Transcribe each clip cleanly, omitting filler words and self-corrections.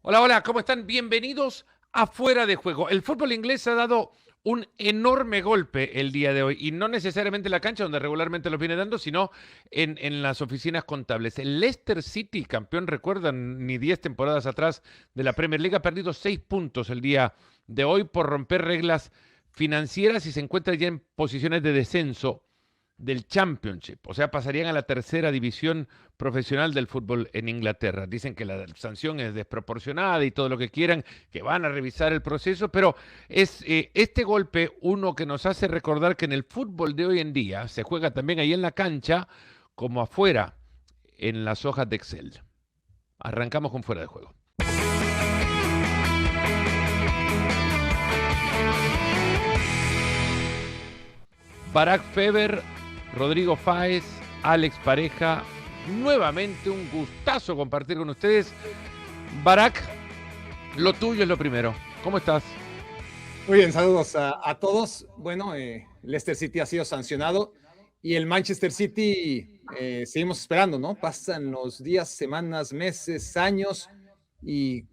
Hola, hola, ¿cómo están? Bienvenidos a Fuera de Juego. El fútbol inglés ha dado un enorme golpe el día de hoy, y no necesariamente en la cancha donde regularmente los viene dando, sino en las oficinas contables. El Leicester City, campeón, recuerdan, ni 10 temporadas atrás de la Premier League, ha perdido 6 puntos el día de hoy por romper reglas financieras y se encuentra ya en posiciones de descenso del Championship, o sea, pasarían a la tercera división profesional del fútbol en Inglaterra. Dicen que la sanción es desproporcionada y todo lo que quieran, que van a revisar el proceso, pero es este golpe uno que nos hace recordar que en el fútbol de hoy en día se juega también ahí en la cancha como afuera en las hojas de Excel. Arrancamos con Fuera de Juego. Barack Feber, Rodrigo Fáez, Alex Pareja, nuevamente un gustazo compartir con ustedes. Barack, lo tuyo es lo primero. ¿Cómo estás? Muy bien, saludos a todos. Bueno, Leicester City ha sido sancionado y el Manchester City seguimos esperando, ¿no? Pasan los días, semanas, meses, años y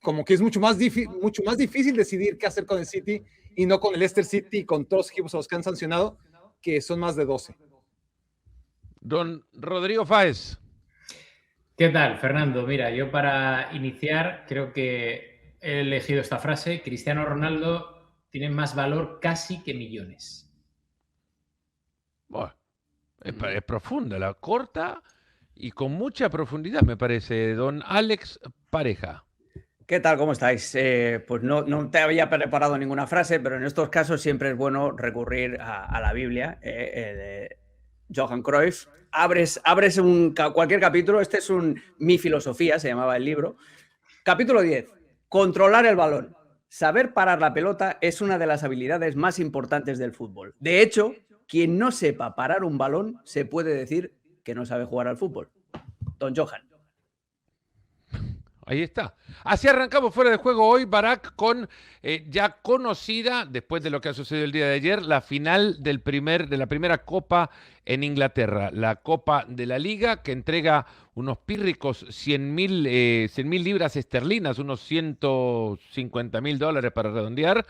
como que es mucho más difícil decidir qué hacer con el City y no con el Leicester City y con todos los equipos a los que han sancionado, que son más de 12. Don Rodrigo Fáez. ¿Qué tal, Fernando? Mira, yo para iniciar creo que he elegido esta frase: Cristiano Ronaldo tiene más valor casi que millones. Bueno, es profunda, la corta y con mucha profundidad, me parece. Don Alex Pareja. ¿Qué tal? ¿Cómo estáis? Pues no te había preparado ninguna frase, pero en estos casos siempre es bueno recurrir a la Biblia, de Johan Cruyff. Abres cualquier capítulo, este es Mi filosofía, se llamaba el libro. Capítulo 10, controlar el balón. Saber parar la pelota es una de las habilidades más importantes del fútbol. De hecho, quien no sepa parar un balón se puede decir que no sabe jugar al fútbol. Don Johan. Ahí está. Así arrancamos Fuera de Juego hoy, Barack, con ya conocida, después de lo que ha sucedido el día de ayer, la final de la primera Copa en Inglaterra, la Copa de la Liga, que entrega unos pírricos 100.000 libras esterlinas, unos $150.000 para redondear,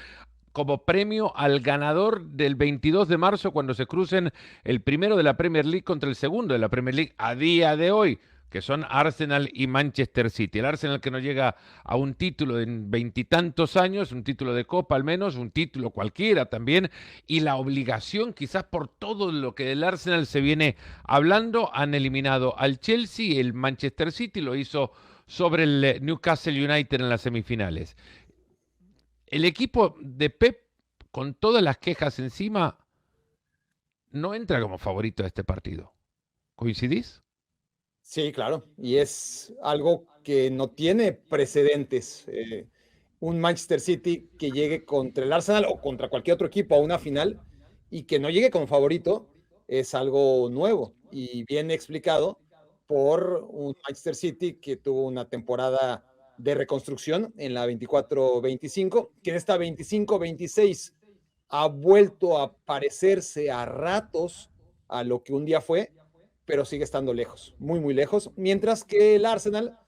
como premio al ganador del 22 de marzo, cuando se crucen el primero de la Premier League contra el segundo de la Premier League a día de hoy, que son Arsenal y Manchester City. El Arsenal, que no llega a un título en veintitantos años, un título de Copa al menos, un título cualquiera también, y la obligación, quizás por todo lo que del Arsenal se viene hablando, han eliminado al Chelsea. El Manchester City lo hizo sobre el Newcastle United en las semifinales. El equipo de Pep, con todas las quejas encima, no entra como favorito a este partido. ¿Coincidís? Sí, claro, y es algo que no tiene precedentes. Un Manchester City que llegue contra el Arsenal o contra cualquier otro equipo a una final y que no llegue como favorito es algo nuevo y bien explicado por un Manchester City que tuvo una temporada de reconstrucción en la 24-25, que en esta 25-26 ha vuelto a parecerse a ratos a lo que un día fue, pero sigue estando lejos, muy, muy lejos. Mientras que el Arsenal,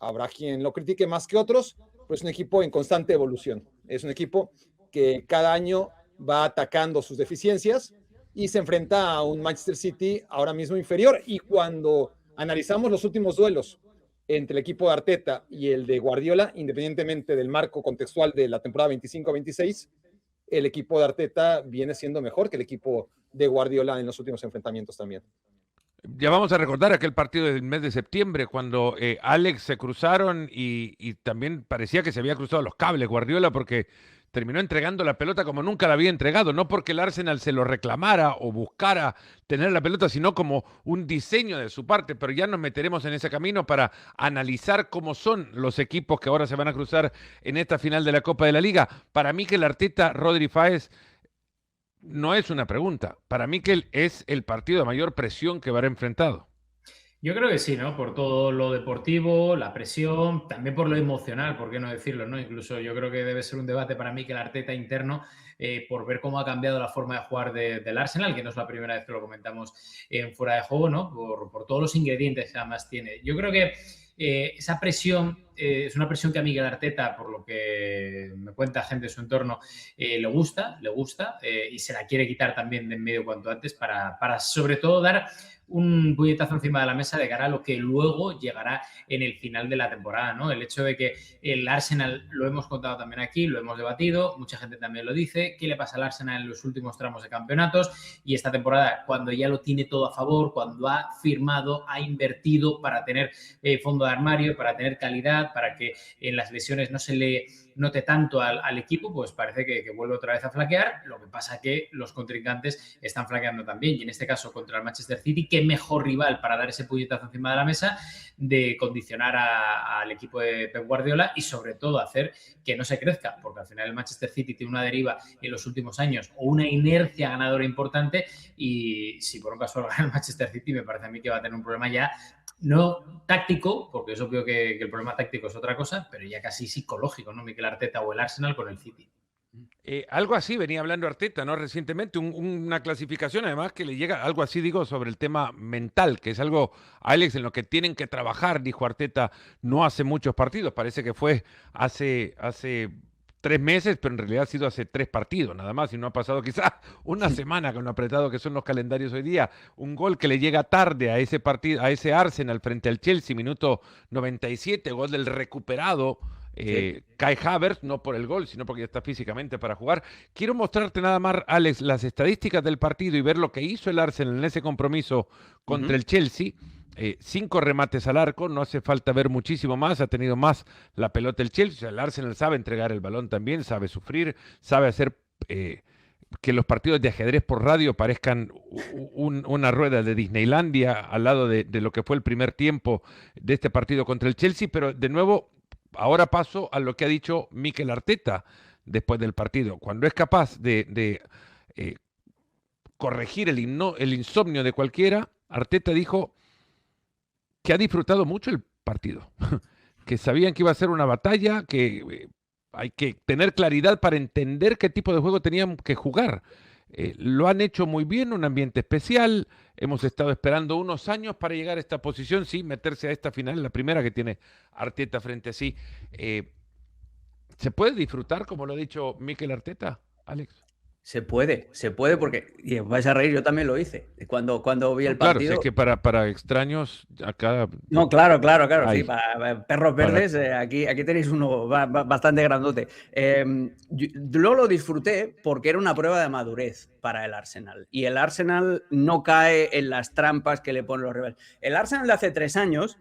habrá quien lo critique más que otros, pero es un equipo en constante evolución. Es un equipo que cada año va atacando sus deficiencias y se enfrenta a un Manchester City ahora mismo inferior. Y cuando analizamos los últimos duelos entre el equipo de Arteta y el de Guardiola, independientemente del marco contextual de la temporada 25-26, el equipo de Arteta viene siendo mejor que el equipo de Guardiola en los últimos enfrentamientos también. Ya vamos a recordar aquel partido del mes de septiembre, cuando Alex se cruzaron y también parecía que se había cruzado los cables Guardiola, porque terminó entregando la pelota como nunca la había entregado, no porque el Arsenal se lo reclamara o buscara tener la pelota, sino como un diseño de su parte. Pero ya nos meteremos en ese camino para analizar cómo son los equipos que ahora se van a cruzar en esta final de la Copa de la Liga. Para mí, que el Arteta, Rodri Fáez, no es una pregunta. Para mí, que es el partido de mayor presión que habrá enfrentado. Yo creo que sí, ¿no? Por todo lo deportivo, la presión, también por lo emocional, ¿por qué no decirlo, no? Incluso yo creo que debe ser un debate para mí que el Arteta interno, por ver cómo ha cambiado la forma de jugar del Arsenal, que no es la primera vez que lo comentamos en Fuera de Juego, ¿no? Por todos los ingredientes que además tiene. Yo creo que esa presión es una presión que a Mikel Arteta, por lo que me cuenta gente de su entorno, le gusta y se la quiere quitar también de en medio cuanto antes para sobre todo dar un puñetazo encima de la mesa de cara a lo que luego llegará en el final de la temporada, ¿no? El hecho de que el Arsenal, lo hemos contado también aquí, lo hemos debatido, mucha gente también lo dice, ¿qué le pasa al Arsenal en los últimos tramos de campeonatos? Y esta temporada, cuando ya lo tiene todo a favor, cuando ha firmado, ha invertido para tener fondo de armario, para tener calidad, para que en las lesiones no se le note tanto al equipo, pues parece que vuelve otra vez a flaquear. Lo que pasa que los contrincantes están flaqueando también, y en este caso contra el Manchester City, qué mejor rival para dar ese puñetazo encima de la mesa, de condicionar al equipo de Pep Guardiola y sobre todo hacer que no se crezca, porque al final el Manchester City tiene una deriva en los últimos años o una inercia ganadora importante, y si por un caso gana el Manchester City, me parece a mí que va a tener un problema ya no táctico, porque es obvio que el problema táctico es otra cosa, pero ya casi psicológico, ¿no? Mikel Arteta o el Arsenal con el City. Algo así venía hablando Arteta, ¿no? Recientemente, una clasificación además que le llega, algo así digo, sobre el tema mental, que es algo, Alex, en lo que tienen que trabajar, dijo Arteta, no hace muchos partidos, parece que fue hace 3 meses, pero en realidad ha sido hace 3 partidos nada más, y no ha pasado quizás una semana con lo apretado que son los calendarios hoy día. Un gol que le llega tarde a ese partido, a ese Arsenal frente al Chelsea, minuto 97, gol del recuperado Kai Havertz, no por el gol, sino porque ya está físicamente para jugar. Quiero mostrarte nada más, Alex, las estadísticas del partido y ver lo que hizo el Arsenal en ese compromiso contra el Chelsea. 5 remates al arco, no hace falta ver muchísimo más, ha tenido más la pelota el Chelsea. O sea, el Arsenal sabe entregar el balón también, sabe sufrir, sabe hacer que los partidos de ajedrez por radio parezcan una rueda de Disneylandia al lado de lo que fue el primer tiempo de este partido contra el Chelsea. Pero de nuevo, ahora paso a lo que ha dicho Mikel Arteta después del partido. Cuando es capaz de corregir el insomnio de cualquiera, Arteta dijo que ha disfrutado mucho el partido, que sabían que iba a ser una batalla, que hay que tener claridad para entender qué tipo de juego tenían que jugar. Lo han hecho muy bien, un ambiente especial, hemos estado esperando unos años para llegar a esta posición, sí, meterse a esta final, la primera que tiene Arteta frente a sí. ¿Se puede disfrutar, como lo ha dicho Mikel Arteta, Alex? Se puede porque, y os vais a reír, yo también lo hice cuando vi el Claro, partido. es que para extraños acá... No, claro, Ahí. sí, para perros verdes, aquí tenéis uno bastante grandote. Yo lo disfruté porque era una prueba de madurez para el Arsenal, y el Arsenal no cae en las trampas que le ponen los rivales. El Arsenal de hace 3 años,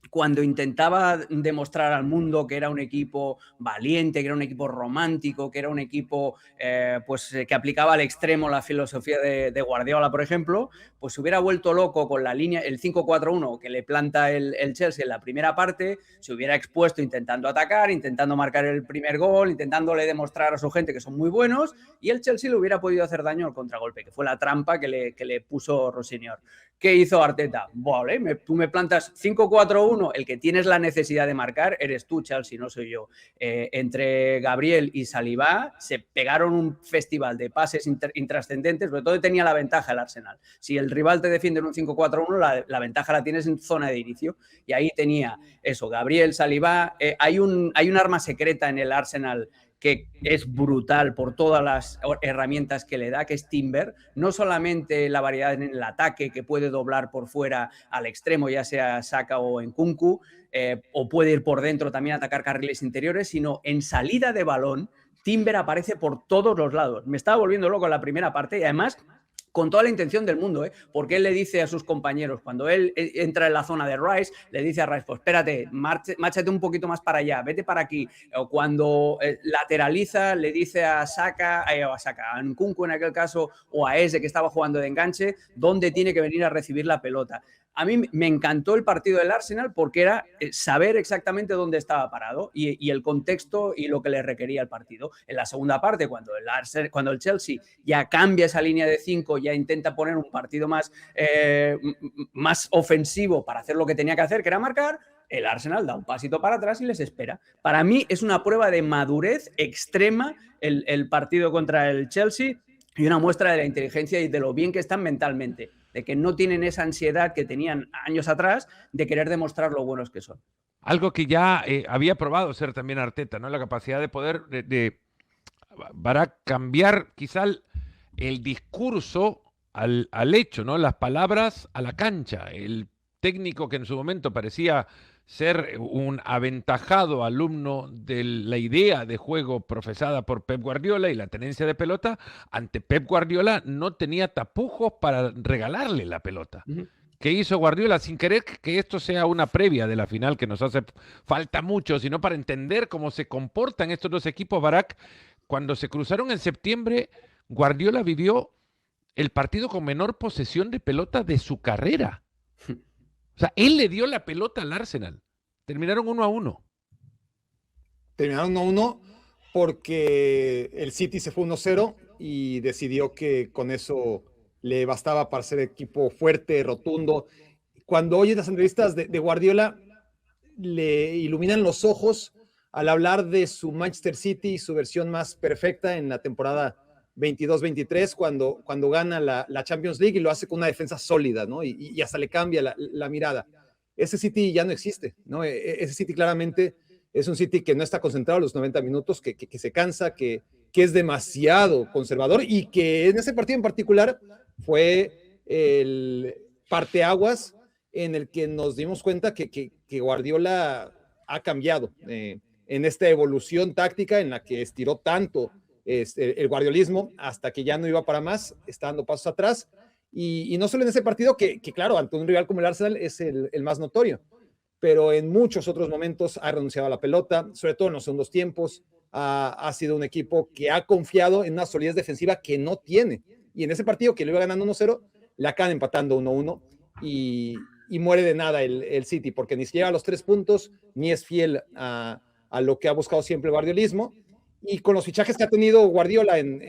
cuando intentaba demostrar al mundo que era un equipo valiente, que era un equipo romántico, que era un equipo que aplicaba al extremo la filosofía de Guardiola, por ejemplo, pues se hubiera vuelto loco con la línea, el 5-4-1 que le planta el Chelsea en la primera parte, se hubiera expuesto intentando atacar, intentando marcar el primer gol, intentándole demostrar a su gente que son muy buenos, y el Chelsea le hubiera podido hacer daño al contragolpe, que fue la trampa que le puso Rossignol. ¿Qué hizo Arteta? Vale, tú me plantas 5-4-1, el que tienes la necesidad de marcar eres tú, Chelsea, no soy yo. Entre Gabriel y Saliba se pegaron un festival de pases intrascendentes, sobre todo tenía la ventaja el Arsenal. Si el rival te defiende en un 5-4-1, la ventaja la tienes en zona de inicio, y ahí tenía eso, Gabriel, Saliba. Hay un arma secreta en el Arsenal que es brutal por todas las herramientas que le da, que es Timber. No solamente la variedad en el ataque, que puede doblar por fuera al extremo, ya sea Saka o Nkunku, o puede ir por dentro también a atacar carriles interiores, sino en salida de balón, Timber aparece por todos los lados. Me estaba volviendo loco en la primera parte, y además con toda la intención del mundo, porque él le dice a sus compañeros, cuando él entra en la zona de Rice, le dice a Rice, pues espérate, márchate un poquito más para allá, vete para aquí. O cuando lateraliza, le dice a Saka, a Nkunku en aquel caso, o a Eze, que estaba jugando de enganche, dónde tiene que venir a recibir la pelota. A mí me encantó el partido del Arsenal porque era saber exactamente dónde estaba parado y el contexto y lo que le requería el partido. En la segunda parte, cuando el Chelsea ya cambia esa línea de 5, ya intenta poner un partido más ofensivo para hacer lo que tenía que hacer, que era marcar, el Arsenal da un pasito para atrás y les espera. Para mí es una prueba de madurez extrema el partido contra el Chelsea, y una muestra de la inteligencia y de lo bien que están mentalmente, de que no tienen esa ansiedad que tenían años atrás de querer demostrar lo buenos que son. algo que ya había probado ser también Arteta, ¿no? La capacidad de poder para cambiar quizá el discurso al hecho, ¿no? Las palabras a la cancha. El técnico que en su momento parecía ser un aventajado alumno de la idea de juego profesada por Pep Guardiola y la tenencia de pelota, ante Pep Guardiola no tenía tapujos para regalarle la pelota. ¿Qué hizo Guardiola? Sin querer que esto sea una previa de la final, que nos hace falta mucho, sino para entender cómo se comportan estos dos equipos, Barak. Cuando se cruzaron en septiembre, Guardiola vivió el partido con menor posesión de pelota de su carrera. O sea, él le dio la pelota al Arsenal. Terminaron 1-1. Terminaron 1-1 porque el City se fue 1-0 y decidió que con eso le bastaba para ser equipo fuerte, rotundo. Cuando oyes las entrevistas de Guardiola, le iluminan los ojos al hablar de su Manchester City y su versión más perfecta en la temporada 22-23, cuando gana la Champions League y lo hace con una defensa sólida, ¿no? Y hasta le cambia la mirada. Ese City ya no existe, ¿no? Ese City claramente es un City que no está concentrado los 90 minutos, que se cansa, que es demasiado conservador y que en ese partido en particular fue el parteaguas en el que nos dimos cuenta que Guardiola ha cambiado en esta evolución táctica en la que estiró tanto el guardiolismo hasta que ya no iba para más, está dando pasos atrás. Y no solo en ese partido, que claro, ante un rival como el Arsenal es el más notorio, pero en muchos otros momentos ha renunciado a la pelota, sobre todo en los segundos tiempos. Ha sido un equipo que ha confiado en una solidez defensiva que no tiene. Y en ese partido que lo iba ganando 1-0, le acaban empatando 1-1 y muere de nada el City, porque ni se lleva a los 3 puntos, ni es fiel a lo que ha buscado siempre el guardiolismo. Y con los fichajes que ha tenido Guardiola en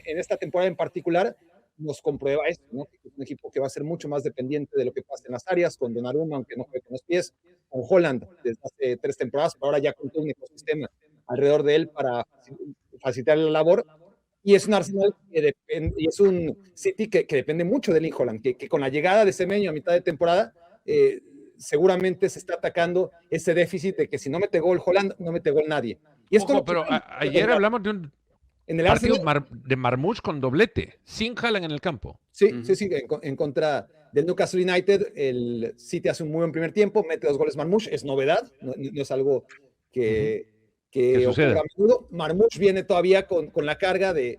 esta temporada en particular, nos comprueba esto, ¿no? Es un equipo que va a ser mucho más dependiente de lo que pasa en las áreas, con Donnarumma, aunque no juegue con los pies, con Haaland desde hace 3 temporadas, pero ahora ya con todo un ecosistema alrededor de él para facilitar la labor. Y es un Arsenal y es un City que depende mucho de Erling Haaland, que con la llegada de Semenyo a mitad de temporada, seguramente se está atacando ese déficit de que si no mete gol Haaland, no mete gol nadie. Y esto Ojo, pero ayer hablamos de un en el partido Arsenal, de Marmoush con doblete, sin Haaland en el campo. Sí, en contra del Newcastle United, el City hace un muy buen primer tiempo, mete 2 goles Marmoush, es novedad, no es algo que ocurra a menudo. Marmoush viene todavía con la carga de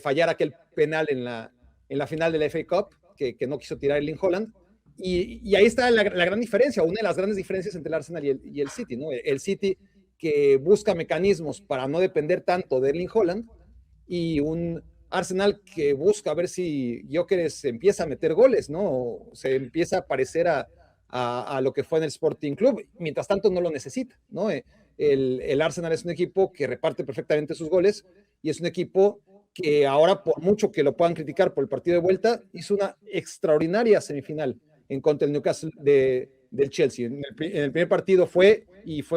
fallar aquel penal en la final de la FA Cup, que no quiso tirar Erling Haaland, y ahí está la gran diferencia, una de las grandes diferencias entre el Arsenal y el City, ¿no? El City que busca mecanismos para no depender tanto de Erling Haaland, y un Arsenal que busca ver si Gyökeres empieza a meter goles, ¿no? Se empieza a parecer a lo que fue en el Sporting Club, mientras tanto no lo necesita, ¿no? El Arsenal es un equipo que reparte perfectamente sus goles y es un equipo que ahora, por mucho que lo puedan criticar por el partido de vuelta, hizo una extraordinaria semifinal en contra del Newcastle del Chelsea. En el primer partido fue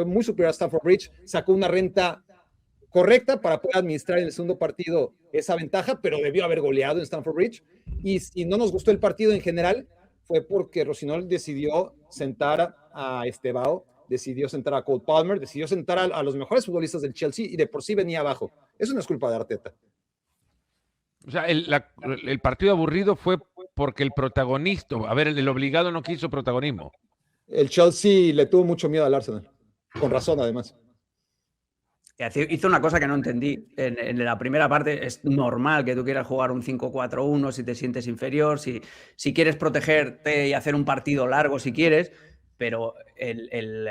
muy superior a Stamford Bridge, sacó una renta correcta para poder administrar en el segundo partido esa ventaja, pero debió haber goleado en Stamford Bridge. Y si no nos gustó el partido en general, fue porque Rossignol decidió sentar a Estevao, decidió sentar a Cole Palmer, decidió sentar a los mejores futbolistas del Chelsea y de por sí venía abajo. Eso no es culpa de Arteta. O sea, el partido aburrido fue porque el protagonista, el obligado no quiso protagonismo. El Chelsea le tuvo mucho miedo al Arsenal, con razón además. Hizo una cosa que no entendí. En la primera parte es normal que tú quieras jugar un 5-4-1 si te sientes inferior, si quieres protegerte y hacer un partido largo si quieres, pero el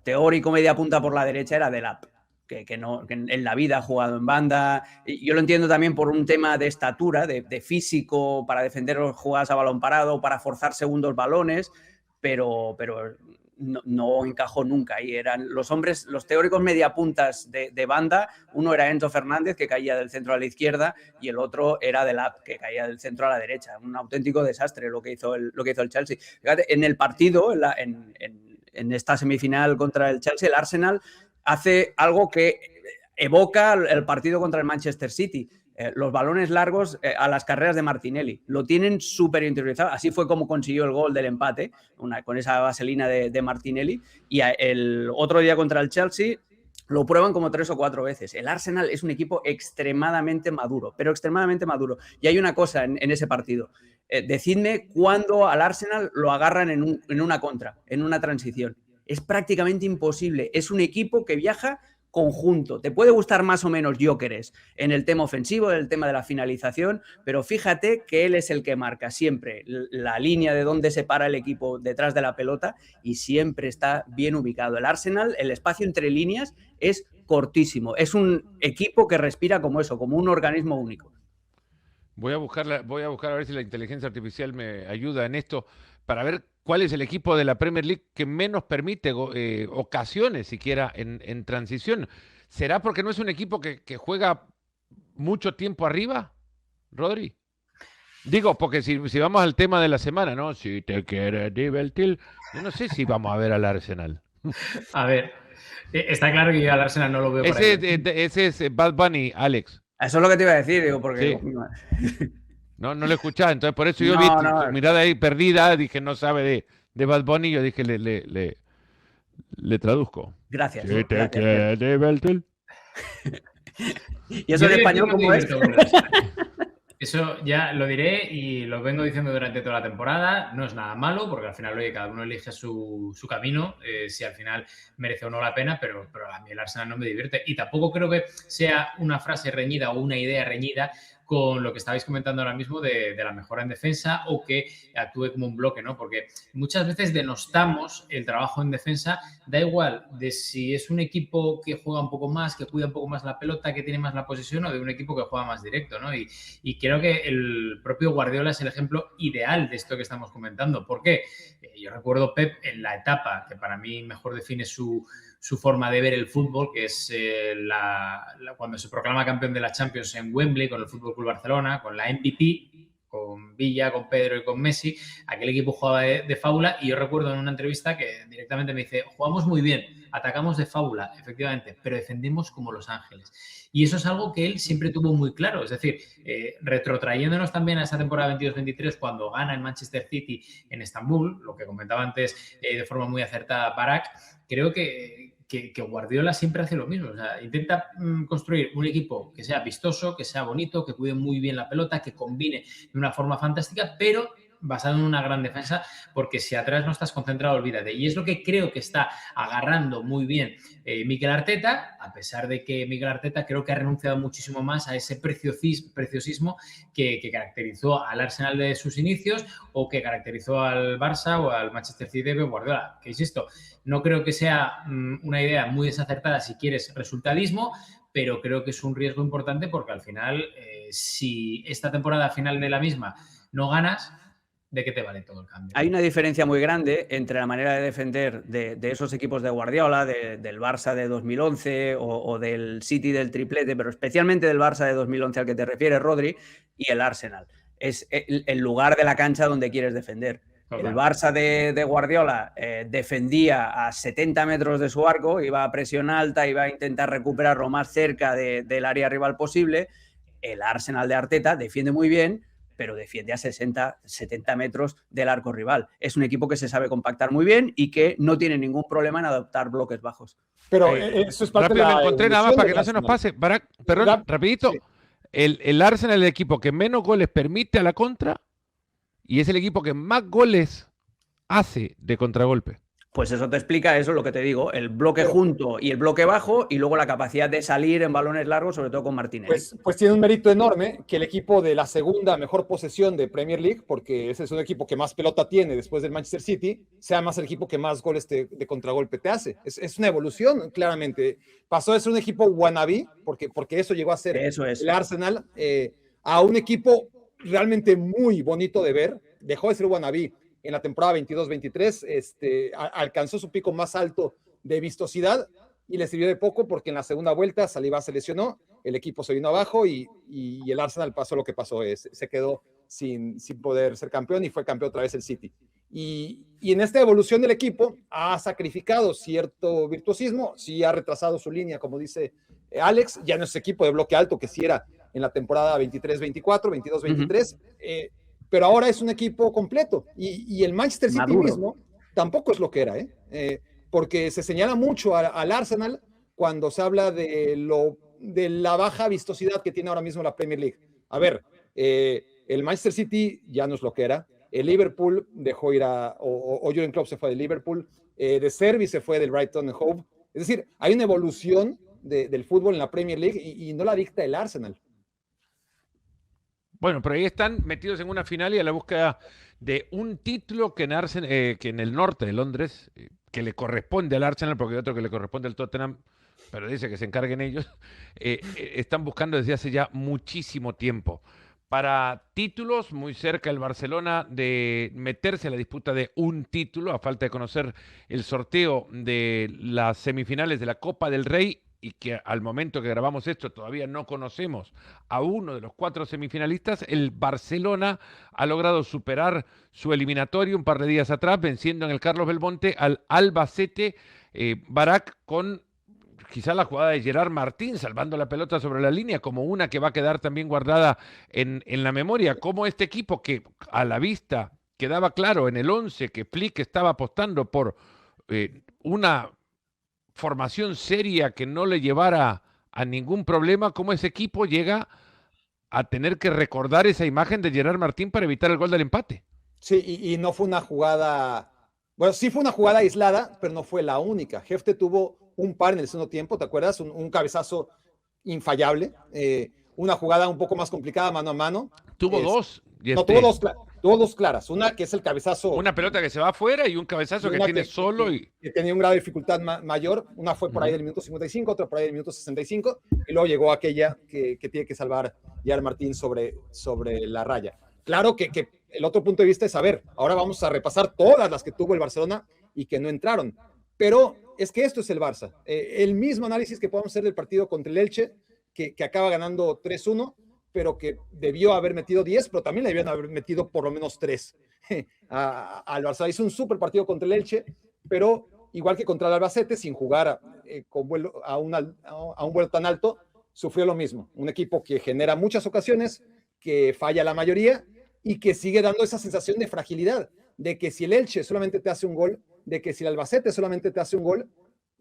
teórico media punta por la derecha era Delap, que en la vida ha jugado en banda. Yo lo entiendo también por un tema de estatura, de físico, para defender jugadas a balón parado, para forzar segundos balones, pero no encajó nunca. Y eran los hombres, los teóricos mediapuntas de banda. Uno era Enzo Fernández, que caía del centro a la izquierda, y el otro era Delap, que caía del centro a la derecha. Un auténtico desastre lo que hizo el Chelsea. Fíjate, en el partido, en esta semifinal contra el Chelsea, el Arsenal hace algo que evoca el partido contra el Manchester City. los balones largos a las carreras de Martinelli. Lo tienen súper interiorizado. Así fue como consiguió el gol del empate, con esa vaselina de Martinelli. Y el otro día contra el Chelsea lo prueban como 3 o 4 veces. El Arsenal es un equipo extremadamente maduro, pero extremadamente maduro. Y hay una cosa en ese partido. Decidme cuándo al Arsenal lo agarran en una contra, en una transición. Es prácticamente imposible. Es un equipo que viaja conjunto. Te puede gustar más o menos Gyökeres en el tema ofensivo, en el tema de la finalización, pero fíjate que él es el que marca siempre la línea de dónde se para el equipo detrás de la pelota y siempre está bien ubicado. El Arsenal, el espacio entre líneas es cortísimo. Es un equipo que respira como eso, como un organismo único. Voy a buscar a ver si la inteligencia artificial me ayuda en esto para ver cuál es el equipo de la Premier League que menos permite ocasiones siquiera en transición. ¿Será porque no es un equipo que juega mucho tiempo arriba, Rodri? Digo, porque si vamos al tema de la semana, ¿no? Si te quieres divertir, yo no sé si vamos a ver al Arsenal. A ver, está claro que yo al Arsenal no lo veo para Ese es Bad Bunny, Alex. Eso es lo que te iba a decir, digo, porque... Sí. No lo escuchaba, entonces por eso yo vi tu mirada ahí perdida, dije no sabe de Bad Bunny, yo dije le traduzco. Gracias. Si te quieres divertir. ¿Y eso en español cómo es? Eso ya lo diré y lo vengo diciendo durante toda la temporada. No es nada malo porque al final, oye, cada uno elige su camino, si al final merece o no la pena, pero a mí el Arsenal no me divierte. Y tampoco creo que sea una frase reñida o una idea reñida con lo que estabais comentando ahora mismo de la mejora en defensa o que actúe como un bloque, ¿no? Porque muchas veces denostamos el trabajo en defensa, da igual de si es un equipo que juega un poco más, que cuida un poco más la pelota, que tiene más la posesión o de un equipo que juega más directo, ¿no? Y creo que el propio Guardiola es el ejemplo ideal de esto que estamos comentando. ¿Por qué? Yo recuerdo Pep en la etapa que para mí mejor define su forma de ver el fútbol, que es cuando se proclama campeón de la Champions en Wembley con el FC Barcelona, con la MVP, con Villa, con Pedro y con Messi. Aquel equipo jugaba de fábula y yo recuerdo en una entrevista que directamente me dice, jugamos muy bien, atacamos de fábula, efectivamente, pero defendemos como Los Ángeles. Y eso es algo que él siempre tuvo muy claro. Es decir, retrotrayéndonos también a esa temporada 22-23, cuando gana el Manchester City en Estambul, lo que comentaba antes de forma muy acertada Barak, creo que Guardiola siempre hace lo mismo. O sea, intenta construir un equipo que sea vistoso, que sea bonito, que cuide muy bien la pelota, que combine de una forma fantástica, pero basado en una gran defensa, porque si atrás no estás concentrado, olvídate. Y es lo que creo que está agarrando muy bien Mikel Arteta, a pesar de que Mikel Arteta creo que ha renunciado muchísimo más a ese preciosismo que caracterizó al Arsenal de sus inicios o que caracterizó al Barça o al Manchester City de Guardiola. Que insisto, no creo que sea una idea muy desacertada si quieres resultadismo, pero creo que es un riesgo importante porque al final, si esta temporada final de la misma no ganas, ¿de qué te vale todo el cambio? Hay una diferencia muy grande entre la manera de defender de esos equipos de Guardiola, del Barça de 2011 o del City del triplete, pero especialmente del Barça de 2011 al que te refieres, Rodri, y el Arsenal. Es el lugar de la cancha donde quieres defender. El Barça de Guardiola defendía a 70 metros de su arco, iba a presión alta, iba a intentar recuperar lo más cerca del área rival posible. El Arsenal de Arteta defiende muy bien, pero defiende a 60, 70 metros del arco rival. Es un equipo que se sabe compactar muy bien y que no tiene ningún problema en adoptar bloques bajos. Pero eso es parte rápido de la lo encontré nada más para que no se nos Arsenal. pase. Barak, perdón, rapidito. Sí. El Arsenal es el equipo que menos goles permite a la contra y es el equipo que más goles hace de contragolpe. Pues eso te explica, eso es lo que te digo, el bloque junto y el bloque bajo y luego la capacidad de salir en balones largos, sobre todo con Martinelli. Pues tiene un mérito enorme que el equipo de la segunda mejor posesión de Premier League, porque ese es un equipo que más pelota tiene después del Manchester City, sea más el equipo que más goles de contragolpe te hace. Es una evolución, claramente. Pasó de ser un equipo wannabe, porque eso llegó a ser el Arsenal, a un equipo realmente muy bonito de ver. Dejó de ser wannabe en la temporada 22-23, alcanzó su pico más alto de vistosidad y le sirvió de poco porque en la segunda vuelta Saliba se lesionó, el equipo se vino abajo y el Arsenal pasó lo que pasó, se quedó sin poder ser campeón y fue campeón otra vez el City. Y en esta evolución del equipo ha sacrificado cierto virtuosismo, sí ha retrasado su línea, como dice Alex, ya no es equipo de bloque alto que sí era en la temporada 23-24, 22-23, pero ahora es un equipo completo y el Manchester City mismo tampoco es lo que era, porque se señala mucho al Arsenal cuando se habla de la baja vistosidad que tiene ahora mismo la Premier League. A ver, el Manchester City ya no es lo que era, el Liverpool dejó ir o Jürgen Klopp se fue de Liverpool, de Servi se fue del Brighton and Hove, es decir, hay una evolución del fútbol en la Premier League y no la dicta el Arsenal. Bueno, pero ahí están metidos en una final y a la búsqueda de un título que en el norte de Londres, que le corresponde al Arsenal, porque hay otro que le corresponde al Tottenham, pero dice que se encarguen ellos, están buscando desde hace ya muchísimo tiempo. Para títulos, muy cerca el Barcelona de meterse a la disputa de un título, a falta de conocer el sorteo de las semifinales de la Copa del Rey, y que al momento que grabamos esto todavía no conocemos a uno de los 4 semifinalistas. El Barcelona ha logrado superar su eliminatorio un par de días atrás, venciendo en el Carlos Belmonte al Albacete, Barak, con quizá la jugada de Gerard Martín salvando la pelota sobre la línea, como una que va a quedar también guardada en la memoria, como este equipo que a la vista quedaba claro en el 11 que Flick estaba apostando por una formación seria que no le llevara a ningún problema, cómo ese equipo llega a tener que recordar esa imagen de Gerard Martín para evitar el gol del empate. Sí, y no fue una jugada, bueno, sí fue una jugada aislada, pero no fue la única. Hefte tuvo un par en el segundo tiempo, ¿te acuerdas? Un cabezazo infallable, una jugada un poco más complicada mano a mano. Tuvo dos. No, tuvo dos claras. Una que es el cabezazo. Una pelota que se va afuera y un cabezazo que tiene solo. Que tenía un grado de dificultad mayor. Una fue por ahí del minuto 55, otra por ahí del minuto 65. Y luego llegó aquella que tiene que salvar Gerard Martín sobre la raya. Claro que el otro punto de vista es, a ver, ahora vamos a repasar todas las que tuvo el Barcelona y que no entraron. Pero es que esto es el Barça. El mismo análisis que podemos hacer del partido contra el Elche, que acaba ganando 3-1, pero que debió haber metido 10, pero también le debían haber metido por lo menos 3 al Barça. Hizo un súper partido contra el Elche, pero igual que contra el Albacete, sin jugar a un vuelo tan alto, sufrió lo mismo. Un equipo que genera muchas ocasiones, que falla la mayoría y que sigue dando esa sensación de fragilidad, de que si el Elche solamente te hace un gol, de que si el Albacete solamente te hace un gol,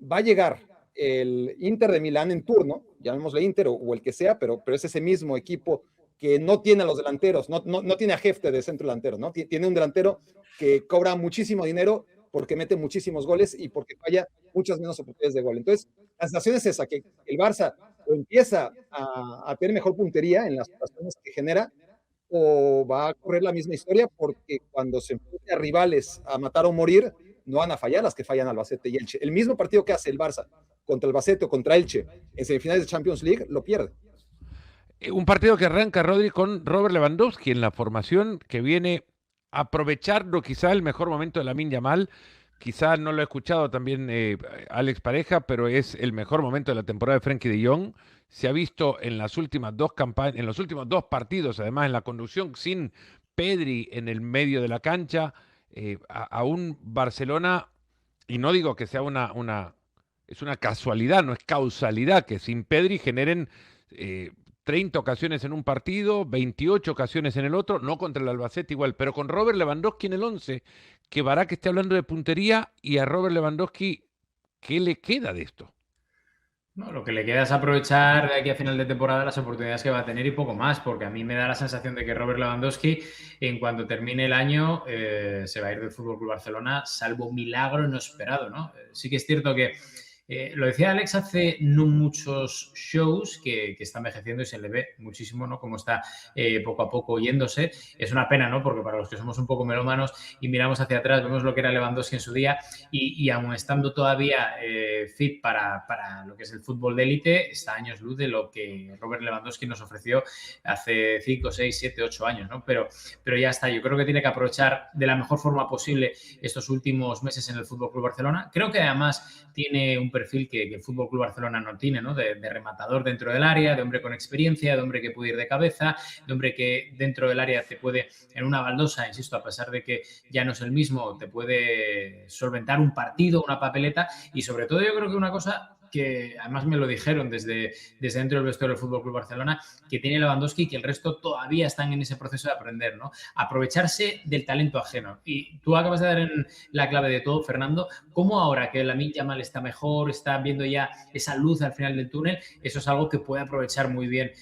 va a llegar el Inter de Milán en turno, llamémosle Inter o el que sea, pero es ese mismo equipo que no tiene a los delanteros, no tiene a Hefte de centro delantero, ¿no? Tiene un delantero que cobra muchísimo dinero porque mete muchísimos goles y porque falla muchas menos oportunidades de gol. Entonces, la sensación es esa, que el Barça empieza a tener mejor puntería en las ocasiones que genera, o va a correr la misma historia, porque cuando se enfrenta a rivales a matar o morir, no van a fallar las que fallan Albacete y Elche. El mismo partido que hace el Barça contra Albacete o contra Elche en semifinales de Champions League, lo pierde. Un partido que arranca, Rodri, con Robert Lewandowski en la formación, que viene aprovechando quizá el mejor momento de Lamine Yamal. Quizá no lo he escuchado también Alex Pareja, pero es el mejor momento de la temporada de Frenkie de Jong. Se ha visto en las últimas 2 campañas, en los últimos 2 partidos, además en la conducción, sin Pedri en el medio de la cancha, a un Barcelona, y no digo que sea es una casualidad, no es causalidad, que sin Pedri generen 30 ocasiones en un partido, 28 ocasiones en el otro, no contra el Albacete igual, pero con Robert Lewandowski en el 11, que Barak esté hablando de puntería, y a Robert Lewandowski, ¿qué le queda de esto? No, lo que le queda es aprovechar de aquí a final de temporada las oportunidades que va a tener y poco más, porque a mí me da la sensación de que Robert Lewandowski, en cuanto termine el año, se va a ir del FC Barcelona, salvo milagro no esperado, ¿no? Sí que es cierto que lo decía Alex hace no muchos shows que está envejeciendo y se le ve muchísimo, ¿no? Cómo está poco a poco yéndose. Es una pena, ¿no? Porque para los que somos un poco melómanos y miramos hacia atrás, vemos lo que era Lewandowski en su día y aún estando todavía fit para lo que es el fútbol de élite, está a años luz de lo que Robert Lewandowski nos ofreció hace 5, 6, 7, 8 años, ¿no? Pero ya está. Yo creo que tiene que aprovechar de la mejor forma posible estos últimos meses en el FC Barcelona. Creo que además tiene un perfil que el FC Barcelona no tiene, ¿no? De rematador dentro del área, de hombre con experiencia, de hombre que puede ir de cabeza, de hombre que dentro del área te puede, en una baldosa, insisto, a pesar de que ya no es el mismo, te puede solventar un partido, una papeleta, y sobre todo yo creo que una cosa que además me lo dijeron desde dentro del vestuario del Fútbol Club Barcelona, que tiene Lewandowski y que el resto todavía están en ese proceso de aprender, ¿no? Aprovecharse del talento ajeno. Y tú acabas de dar en la clave de todo, Fernando. ¿Cómo ahora que Lamine Yamal está mejor, está viendo ya esa luz al final del túnel, eso es algo que puede aprovechar muy bien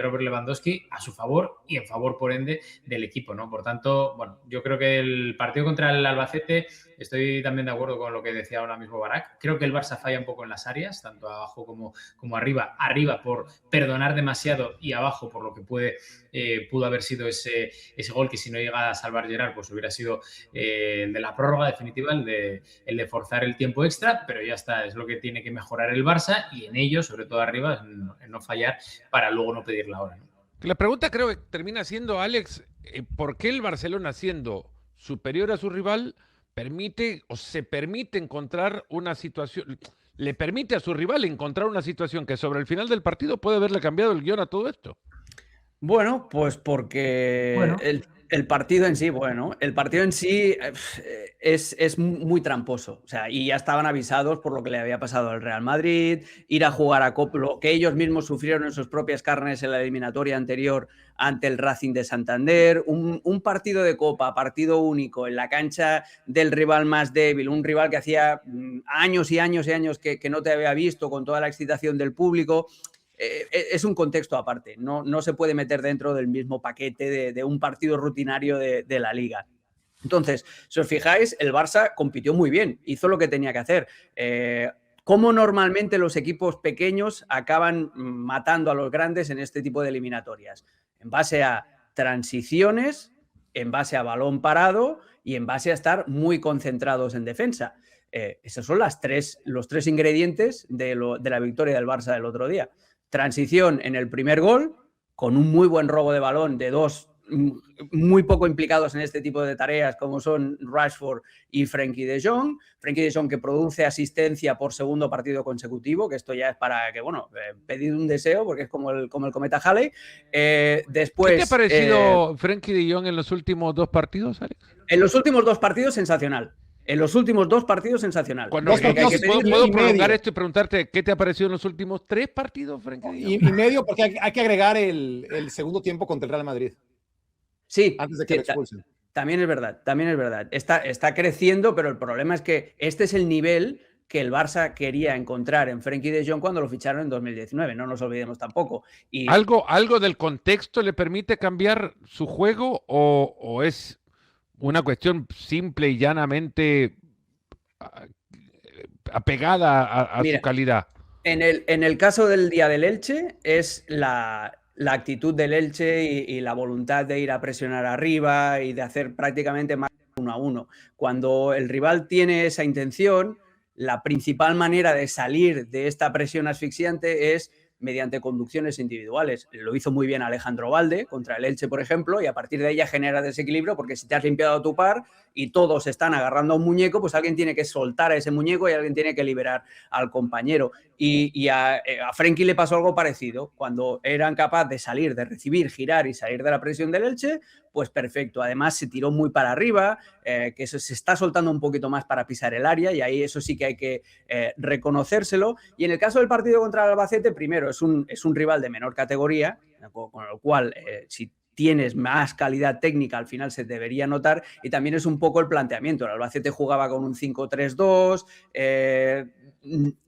Robert Lewandowski a su favor y en favor, por ende, del equipo, ¿no? Por tanto, bueno, yo creo que el partido contra el Albacete, estoy también de acuerdo con lo que decía ahora mismo Barak. Creo que el Barça falla un poco en las áreas, tanto abajo como arriba. Arriba por perdonar demasiado y abajo por lo que pudo haber sido ese gol que si no llega a salvar Gerard, pues hubiera sido el de la prórroga definitiva, el de forzar el tiempo extra, pero ya está, es lo que tiene que mejorar el Barça y en ello, sobre todo arriba, en no fallar para luego no pedir la hora, ¿no? La pregunta creo que termina siendo, Alex, ¿por qué el Barcelona, siendo superior a su rival, se permite encontrar una situación, le permite a su rival encontrar una situación que sobre el final del partido puede haberle cambiado el guión a todo esto? Bueno, pues porque el partido en sí es muy tramposo. O sea, y ya estaban avisados por lo que le había pasado al Real Madrid, ir a jugar a Copa, lo que ellos mismos sufrieron en sus propias carnes en la eliminatoria anterior ante el Racing de Santander, un partido de Copa, partido único, en la cancha del rival más débil, un rival que hacía años y años y años que no te había visto, con toda la excitación del público. Es un contexto aparte, no se puede meter dentro del mismo paquete de un partido rutinario de la Liga. Entonces, si os fijáis, el Barça compitió muy bien, hizo lo que tenía que hacer. ¿Cómo normalmente los equipos pequeños acaban matando a los grandes en este tipo de eliminatorias? En base a transiciones, en base a balón parado y en base a estar muy concentrados en defensa. Esos son los tres ingredientes de la victoria del Barça del otro día. Transición en el primer gol, con un muy buen robo de balón de dos muy poco implicados en este tipo de tareas, como son Rashford y Frenkie de Jong. Frenkie de Jong, que produce asistencia por segundo partido consecutivo, que esto ya es para que, pedir un deseo, porque es como el cometa Halley. Después, ¿qué te ha parecido Frenkie de Jong en los últimos 2 partidos, Alex? En los últimos 2 partidos, sensacional. En los últimos 2 partidos, sensacional. ¿Puedo prolongar esto y preguntarte qué te ha parecido en los últimos 3 partidos, Frenkie? Y medio, porque hay que agregar el segundo tiempo contra el Real Madrid. Sí, antes de que lo expulsen. También es verdad. Está creciendo, pero el problema es que este es el nivel que el Barça quería encontrar en Frenkie de Jong cuando lo ficharon en 2019, no nos olvidemos tampoco. Y ¿Algo del contexto le permite cambiar su juego o es una cuestión simple y llanamente apegada a su calidad? En el caso del día del Elche, es la actitud del Elche y la voluntad de ir a presionar arriba y de hacer prácticamente más 1-1. Cuando el rival tiene esa intención, la principal manera de salir de esta presión asfixiante es mediante conducciones individuales. Lo hizo muy bien Alejandro Valde contra el Elche, por ejemplo, y a partir de ella genera desequilibrio, porque si te has limpiado a tu par y todos están agarrando a un muñeco, pues alguien tiene que soltar a ese muñeco y alguien tiene que liberar al compañero. Y a Frenkie le pasó algo parecido. Cuando eran capaces de salir, de recibir, girar y salir de la presión del Elche, pues perfecto. Además se tiró muy para arriba, que eso se está soltando un poquito más para pisar el área, y ahí eso sí que hay que reconocérselo. Y en el caso del partido contra el Albacete, primero es un rival de menor categoría, con lo cual si tienes más calidad técnica, al final se debería notar, y también es un poco el planteamiento. El Albacete jugaba con un 5-3-2,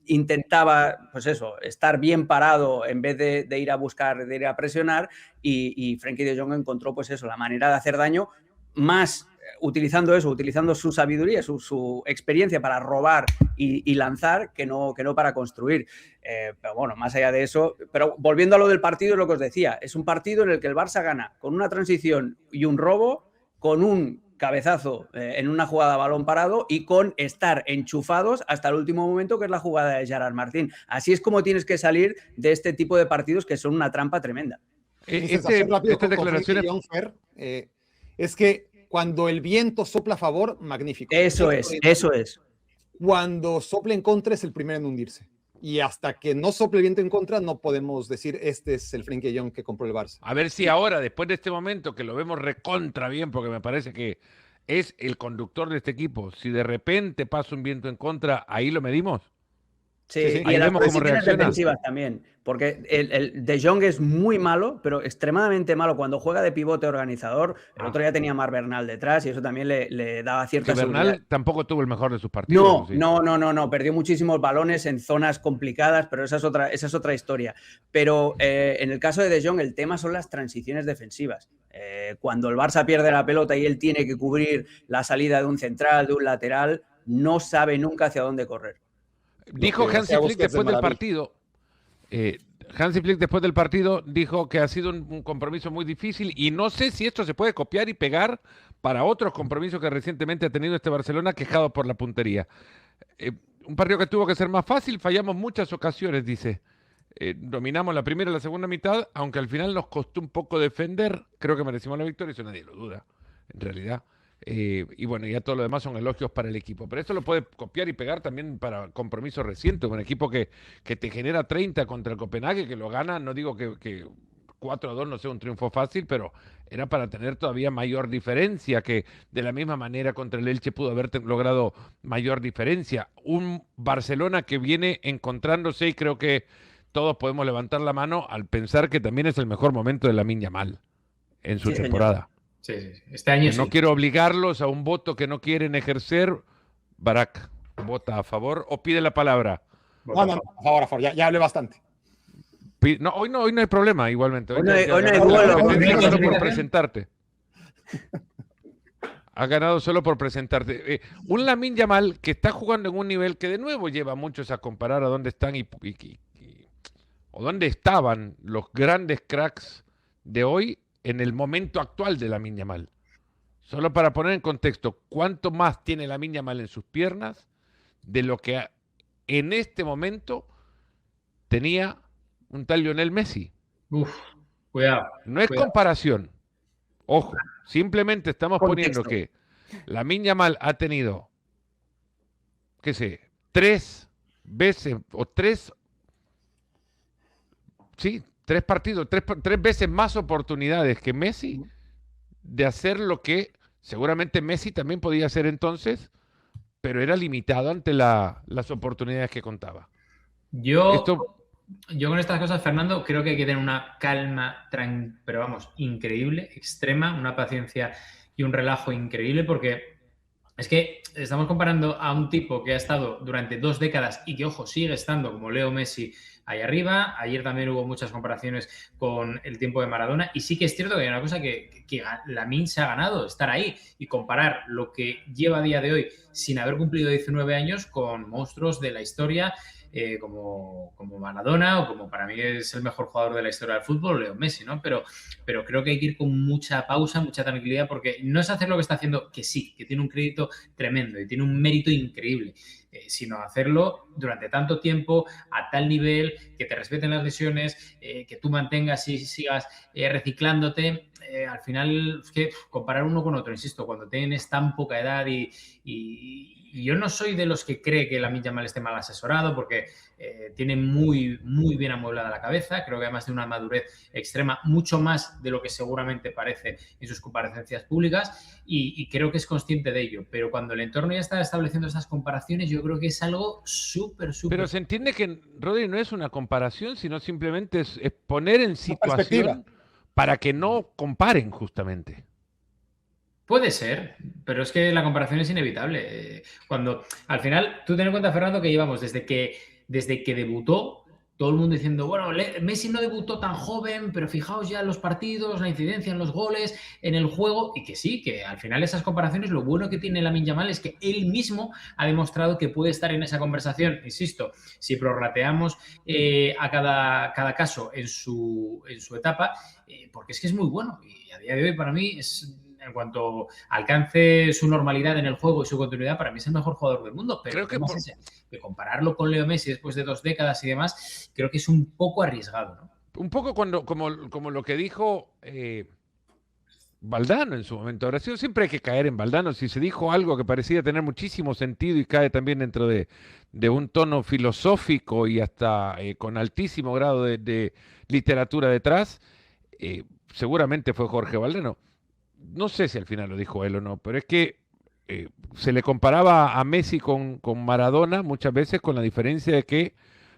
intentaba, pues eso, estar bien parado en vez de ir a buscar, de ir a presionar, y Frenkie de Jong encontró, pues eso, la manera de hacer daño más utilizando su sabiduría, su experiencia para robar y lanzar, que no para construir. Pero bueno, más allá de eso, pero volviendo a lo del partido, es lo que os decía, es un partido en el que el Barça gana con una transición y un robo, con un cabezazo en una jugada a balón parado y con estar enchufados hasta el último momento, que es la jugada de Gerard Martín. Así es como tienes que salir de este tipo de partidos, que son una trampa tremenda. Esta declaración es que cuando el viento sopla a favor, magnífico. Eso es. Cuando sopla en contra, es el primero en hundirse. Y hasta que no sople el viento en contra, no podemos decir este es el Frenkie de Jong que compró el Barça. A ver si ahora, después de este momento, que lo vemos recontra bien, porque me parece que es el conductor de este equipo, si de repente pasa un viento en contra, ¿ahí lo medimos? Sí, y ahí en las vemos cómo transiciones reacciona. defensivas también, porque el De Jong es muy malo, pero extremadamente malo cuando juega de pivote organizador. El otro día tenía a Marc Bernal detrás y eso también le daba Que cierta seguridad. Bernal tampoco tuvo el mejor de sus partidos, ¿o sí? No, perdió muchísimos balones en zonas complicadas, pero esa es otra historia. Pero en el caso de De Jong, el tema son las transiciones defensivas. Cuando el Barça pierde la pelota y él tiene que cubrir la salida de un central, de un lateral, no sabe nunca hacia dónde correr. Dijo Hansi Flick después del partido, Hansi Flick después del partido dijo que ha sido un compromiso muy difícil y no sé si esto se puede copiar y pegar para otros compromisos que recientemente ha tenido este Barcelona quejado por la puntería. Un partido que tuvo que ser más fácil, fallamos muchas ocasiones, dice. Dominamos la primera y la segunda mitad, aunque al final nos costó un poco defender, creo que merecimos la victoria, eso nadie lo duda, en realidad. Y bueno, ya todo lo demás son elogios para el equipo. Pero esto lo puede copiar y pegar también para compromisos recientes. Un equipo que te genera 30 contra el Copenhague, que lo gana. No digo que 4-2 no sea un triunfo fácil, pero era para tener todavía mayor diferencia, que de la misma manera contra el Elche pudo haber logrado mayor diferencia. Un Barcelona que viene encontrándose y creo que todos podemos levantar la mano al pensar que también es el mejor momento de Lamine Yamal en su temporada. Sí. Este año No quiero obligarlos a un voto que no quieren ejercer. Barak, ¿vota a favor o pide la palabra? No, a favor, ya hablé bastante. No, hoy no hay problema, igualmente. Hoy no hay duelo. Solo por presentarte. Ha ganado solo por presentarte. Un Lamine Yamal que está jugando en un nivel que de nuevo lleva a muchos a comparar a dónde están o dónde estaban los grandes cracks de hoy en el momento actual de Lamine Yamal. Solo para poner en contexto, ¿cuánto más tiene Lamine Yamal en sus piernas de lo que en este momento tenía un tal Lionel Messi? Cuidado. No es comparación. Ojo, simplemente estamos poniendo que Lamine Yamal ha tenido, qué sé, 3 partidos, tres veces más oportunidades que Messi de hacer lo que seguramente Messi también podía hacer entonces, pero era limitado ante las oportunidades que contaba. Yo con estas cosas, Fernando, creo que hay que tener una calma, pero vamos, increíble, extrema, una paciencia y un relajo increíble, porque es que estamos comparando a un tipo que ha estado durante 2 décadas y que, ojo, sigue estando como Leo Messi ahí arriba. Ayer también hubo muchas comparaciones con el tiempo de Maradona y sí que es cierto que hay una cosa que Lamine se ha ganado, estar ahí y comparar lo que lleva a día de hoy sin haber cumplido 19 años con monstruos de la historia como Maradona o como para mí es el mejor jugador de la historia del fútbol, Leo Messi, ¿no? Pero creo que hay que ir con mucha pausa, mucha tranquilidad, porque no es hacer lo que está haciendo, que sí, que tiene un crédito tremendo y tiene un mérito increíble, sino hacerlo durante tanto tiempo, a tal nivel, que te respeten las lesiones, que tú mantengas y sigas reciclándote. Al final, es que comparar uno con otro, insisto, cuando tienes tan poca edad y yo no soy de los que cree que Lamine Yamal esté mal asesorado, porque tiene muy, muy bien amueblada la cabeza. Creo que además de una madurez extrema, mucho más de lo que seguramente parece en sus comparecencias públicas, y creo que es consciente de ello. Pero cuando el entorno ya está estableciendo estas comparaciones, yo creo que es algo súper... Pero se entiende que, Rodri, no es una comparación, sino simplemente es poner en situación para que no comparen justamente. Puede ser, pero es que la comparación es inevitable. Cuando al final, tú ten en cuenta, Fernando, que llevamos desde que debutó, todo el mundo diciendo, bueno, Messi no debutó tan joven, pero fijaos ya en los partidos, la incidencia en los goles, en el juego, y que sí, que al final esas comparaciones, lo bueno que tiene Lamine Yamal es que él mismo ha demostrado que puede estar en esa conversación. Insisto, si prorrateamos a cada caso en su etapa, porque es que es muy bueno, y a día de hoy para mí es... En cuanto alcance su normalidad en el juego y su continuidad, para mí es el mejor jugador del mundo. Pero creo que compararlo con Leo Messi después de 2 décadas y demás, creo que es un poco arriesgado, ¿no? Un poco como lo que dijo Valdano en su momento. Ahora siempre hay que caer en Valdano. Si se dijo algo que parecía tener muchísimo sentido y cae también dentro de un tono filosófico y hasta con altísimo grado de literatura detrás, seguramente fue Jorge Valdano. No sé si al final lo dijo él o no, pero es que se le comparaba a Messi con Maradona muchas veces, con la diferencia de que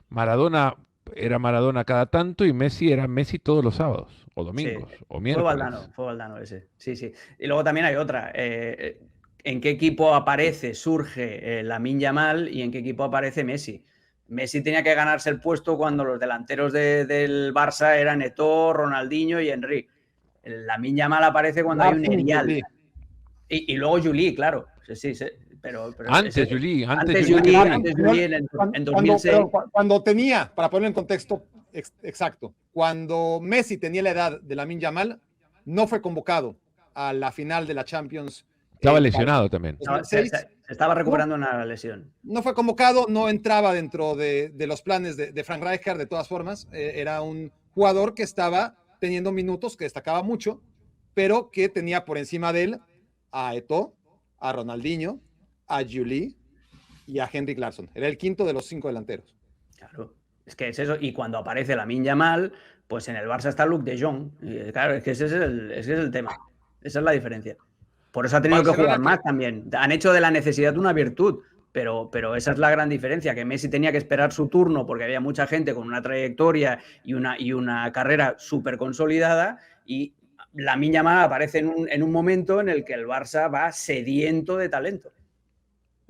Maradona era Maradona cada tanto y Messi era Messi todos los sábados, o domingos, o miércoles. Fue Valdano ese, sí. Y luego también hay otra, ¿en qué equipo surge Lamine Yamal y en qué equipo aparece Messi? Messi tenía que ganarse el puesto cuando los delanteros del Barça eran Eto'o, Ronaldinho y Henry. Lamine Yamal aparece cuando hay un Erial. Y luego Juli, claro. Sí. Pero antes Juli en 2006. Cuando tenía, para ponerlo en contexto exacto, cuando Messi tenía la edad de Lamine Yamal, no fue convocado a la final de la Champions. Estaba lesionado también. Se estaba recuperando una lesión. No fue convocado, no entraba dentro de los planes de Frank Rijkaard, de todas formas. Era un jugador que estaba teniendo minutos, que destacaba mucho, pero que tenía por encima de él a Eto'o, a Ronaldinho, a Juli y a Henrik Larsson. Era el quinto de los 5 delanteros. Claro, es que es eso. Y cuando aparece Lamine Yamal, pues en el Barça está Luuk de Jong. Y claro, es que ese es el tema. Esa es la diferencia. Por eso ha tenido que jugar más también. Han hecho de la necesidad una virtud, pero esa es la gran diferencia, que Messi tenía que esperar su turno porque había mucha gente con una trayectoria y una carrera súper consolidada, y Lamine Yamal aparece en un momento en el que el Barça va sediento de talento.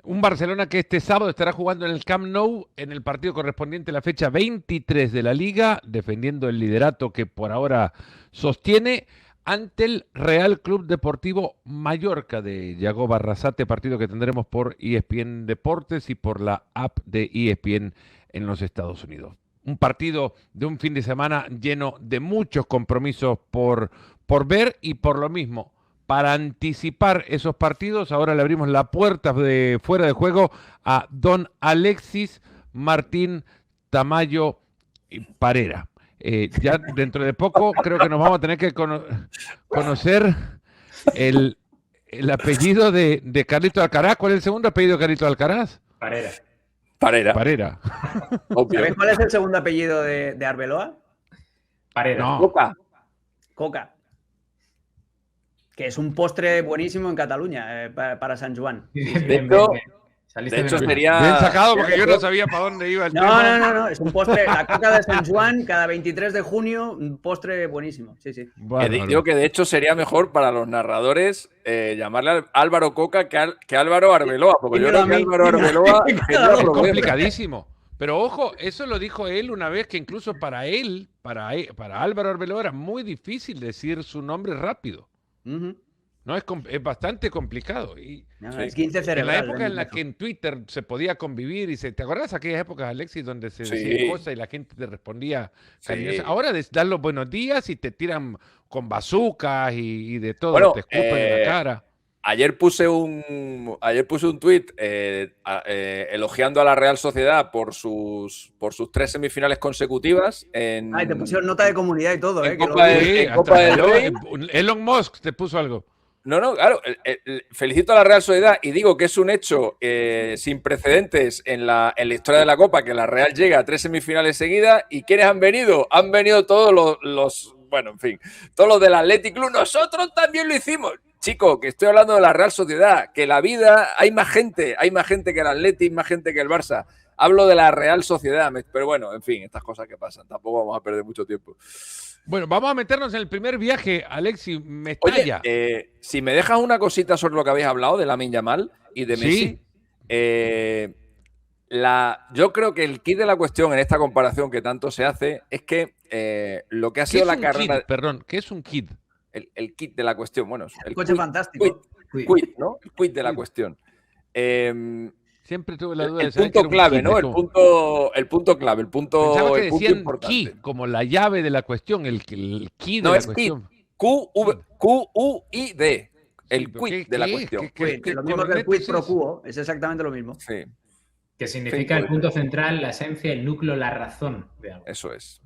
Un Barcelona que este sábado estará jugando en el Camp Nou en el partido correspondiente a la fecha 23 de la Liga, defendiendo el liderato que por ahora sostiene ante el Real Club Deportivo Mallorca de Yago Barrasate, partido que tendremos por ESPN Deportes y por la app de ESPN en los Estados Unidos. Un partido de un fin de semana lleno de muchos compromisos por ver, y por lo mismo, para anticipar esos partidos, ahora le abrimos la puerta de fuera de juego a don Alexis Martín Tamayo Parera. Ya dentro de poco creo que nos vamos a tener que conocer el apellido de Carlito Alcaraz. ¿Cuál es el segundo apellido de Carlito Alcaraz? Parera. ¿Sabéis cuál es el segundo apellido de Arbeloa? Parera. No. Coca. Que es un postre buenísimo en Cataluña, para San Juan. De hecho, sería... Bien sacado, porque yo no sabía para dónde iba el tema. No. Es un postre, la coca de San Juan, cada 23 de junio, un postre buenísimo. Sí. Bueno, digo que de hecho sería mejor para los narradores llamarle a Álvaro Coca que Álvaro Arbeloa, porque yo creo que Álvaro Arbeloa es complicadísimo. Pero ojo, eso lo dijo él una vez, que incluso para él, para Álvaro Arbeloa, era muy difícil decir su nombre rápido. No, es bastante complicado. Y es 15 cerebral. En la época en la que en Twitter se podía convivir y ¿te acuerdas aquellas épocas, Alexis, donde se decían cosas y la gente te respondía cariñosa? Ahora dan los buenos días y te tiran con bazucas y de todo, bueno, te escupen en la cara. Ayer puse un tuit elogiando a la Real Sociedad por sus 3 semifinales consecutivas. Te pusieron nota de comunidad y todo. En Copa del Rey. Elon Musk te puso algo. No, claro. Felicito a la Real Sociedad y digo que es un hecho sin precedentes en la historia de la Copa, que la Real llega a 3 semifinales seguidas. ¿Y quiénes han venido? Han venido todos todos los del Athletic Club. Nosotros también lo hicimos. Chico, que estoy hablando de la Real Sociedad, que la vida hay más gente que el Athletic, más gente que el Barça. Hablo de la Real Sociedad, pero bueno, en fin, estas cosas que pasan. Tampoco vamos a perder mucho tiempo. Bueno, vamos a meternos en el primer viaje, Alexis Mestalla. Oye, si me dejas una cosita sobre lo que habéis hablado de Lamine Yamal y de Messi, yo creo que el kit de la cuestión en esta comparación que tanto se hace es que lo que ha sido la carrera... Perdón, ¿qué es un kit? El kit de la cuestión, bueno, el coche fantástico. Quid, ¿no? El quid de la cuestión. Siempre tuve la duda de saber. El punto clave, ¿no? El punto clave, el punto. Pensaba que decían importante. key, como la llave de la cuestión, el key de no, la es cuestión. Q-U-I-D. El quid de la cuestión. Lo mismo que el quid pro quo, es exactamente lo mismo. Sí. Que significa el punto central, la esencia, el núcleo, la razón de algo. Eso es.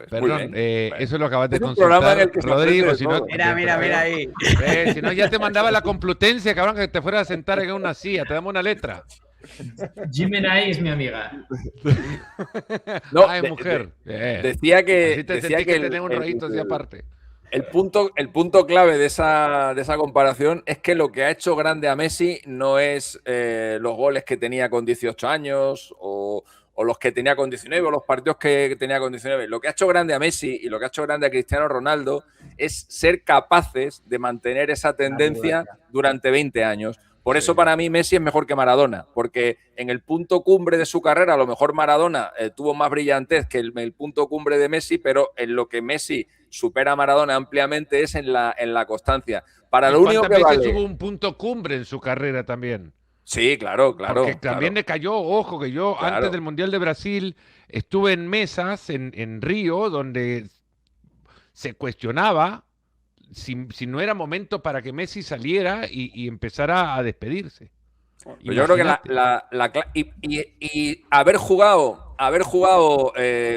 Perdón, eso lo acabas de es consultar, Rodrigo. Si no, mira ahí. Si no, ya te mandaba la Complutense, cabrón, que te fueras a sentar en una silla. Te damos una letra. Jimenai es mi amiga. No, es mujer. Decía que tenés un rollito así aparte. El punto clave de esa comparación es que lo que ha hecho grande a Messi no es los goles que tenía con 18 años o los que tenía con 19 o los partidos que tenía con 19. Lo que ha hecho grande a Messi y lo que ha hecho grande a Cristiano Ronaldo es ser capaces de mantener esa tendencia durante 20 años. Por eso para mí Messi es mejor que Maradona, porque en el punto cumbre de su carrera, a lo mejor Maradona tuvo más brillantez que el punto cumbre de Messi, pero en lo que Messi supera a Maradona ampliamente es en la constancia. Para lo único que ¿Cuántas veces vale... tuvo un punto cumbre en su carrera también? Sí, claro. Porque también le cayó, ojo, que yo antes del Mundial de Brasil estuve en mesas en Río donde se cuestionaba si no era momento para que Messi saliera y empezara a despedirse. Pero yo creo que y haber jugado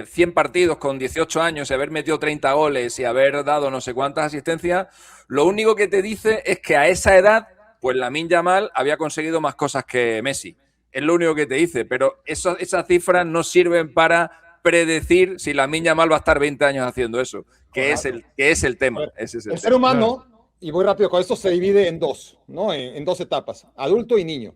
100 partidos con 18 años y haber metido 30 goles y haber dado no sé cuántas asistencias, lo único que te dice es que a esa edad, pues Lamine Yamal había conseguido más cosas que Messi. Es lo único que te dice, pero esas cifras no sirven para predecir si Lamine Yamal va a estar 20 años haciendo eso, que es el tema. El ser humano, y voy rápido con esto, se divide en dos, ¿no? En dos etapas, adulto y niño.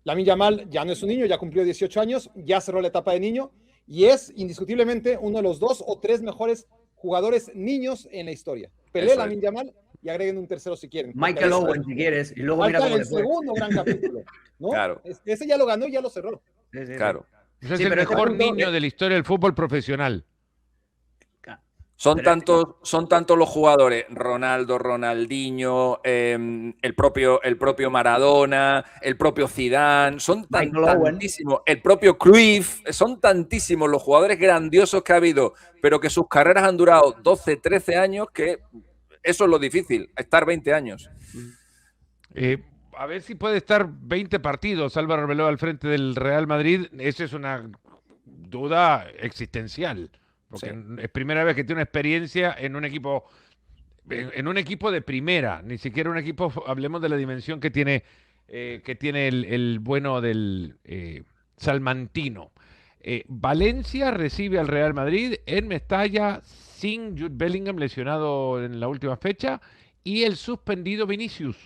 Lamine Yamal ya no es un niño, ya cumplió 18 años, ya cerró la etapa de niño y es indiscutiblemente uno de los 2 o 3 mejores jugadores niños en la historia. Pelé, Lamine Yamal y agreguen un tercero si quieren. Michael Owen, si quieres, y luego falta mira cómo el le fue. segundo gran capítulo, ¿no? Claro. Ese ya lo ganó y ya lo cerró. Sí. Claro. Es Sí, el pero mejor este punto- niño de la historia del fútbol profesional. Son tantos los jugadores, Ronaldo, Ronaldinho, el propio Maradona, el propio Zidane, son tantísimos, el propio Cruyff, son tantísimos los jugadores grandiosos que ha habido, pero que sus carreras han durado 12, 13 años, que eso es lo difícil, estar 20 años. A ver si puede estar 20 partidos Álvaro Arbeloa al frente del Real Madrid. Esa es una duda existencial. Porque es primera vez que tiene una experiencia en un equipo de primera, ni siquiera un equipo, hablemos de la dimensión que tiene el bueno del salmantino. Valencia recibe al Real Madrid en Mestalla sin Jude Bellingham lesionado en la última fecha y el suspendido Vinicius.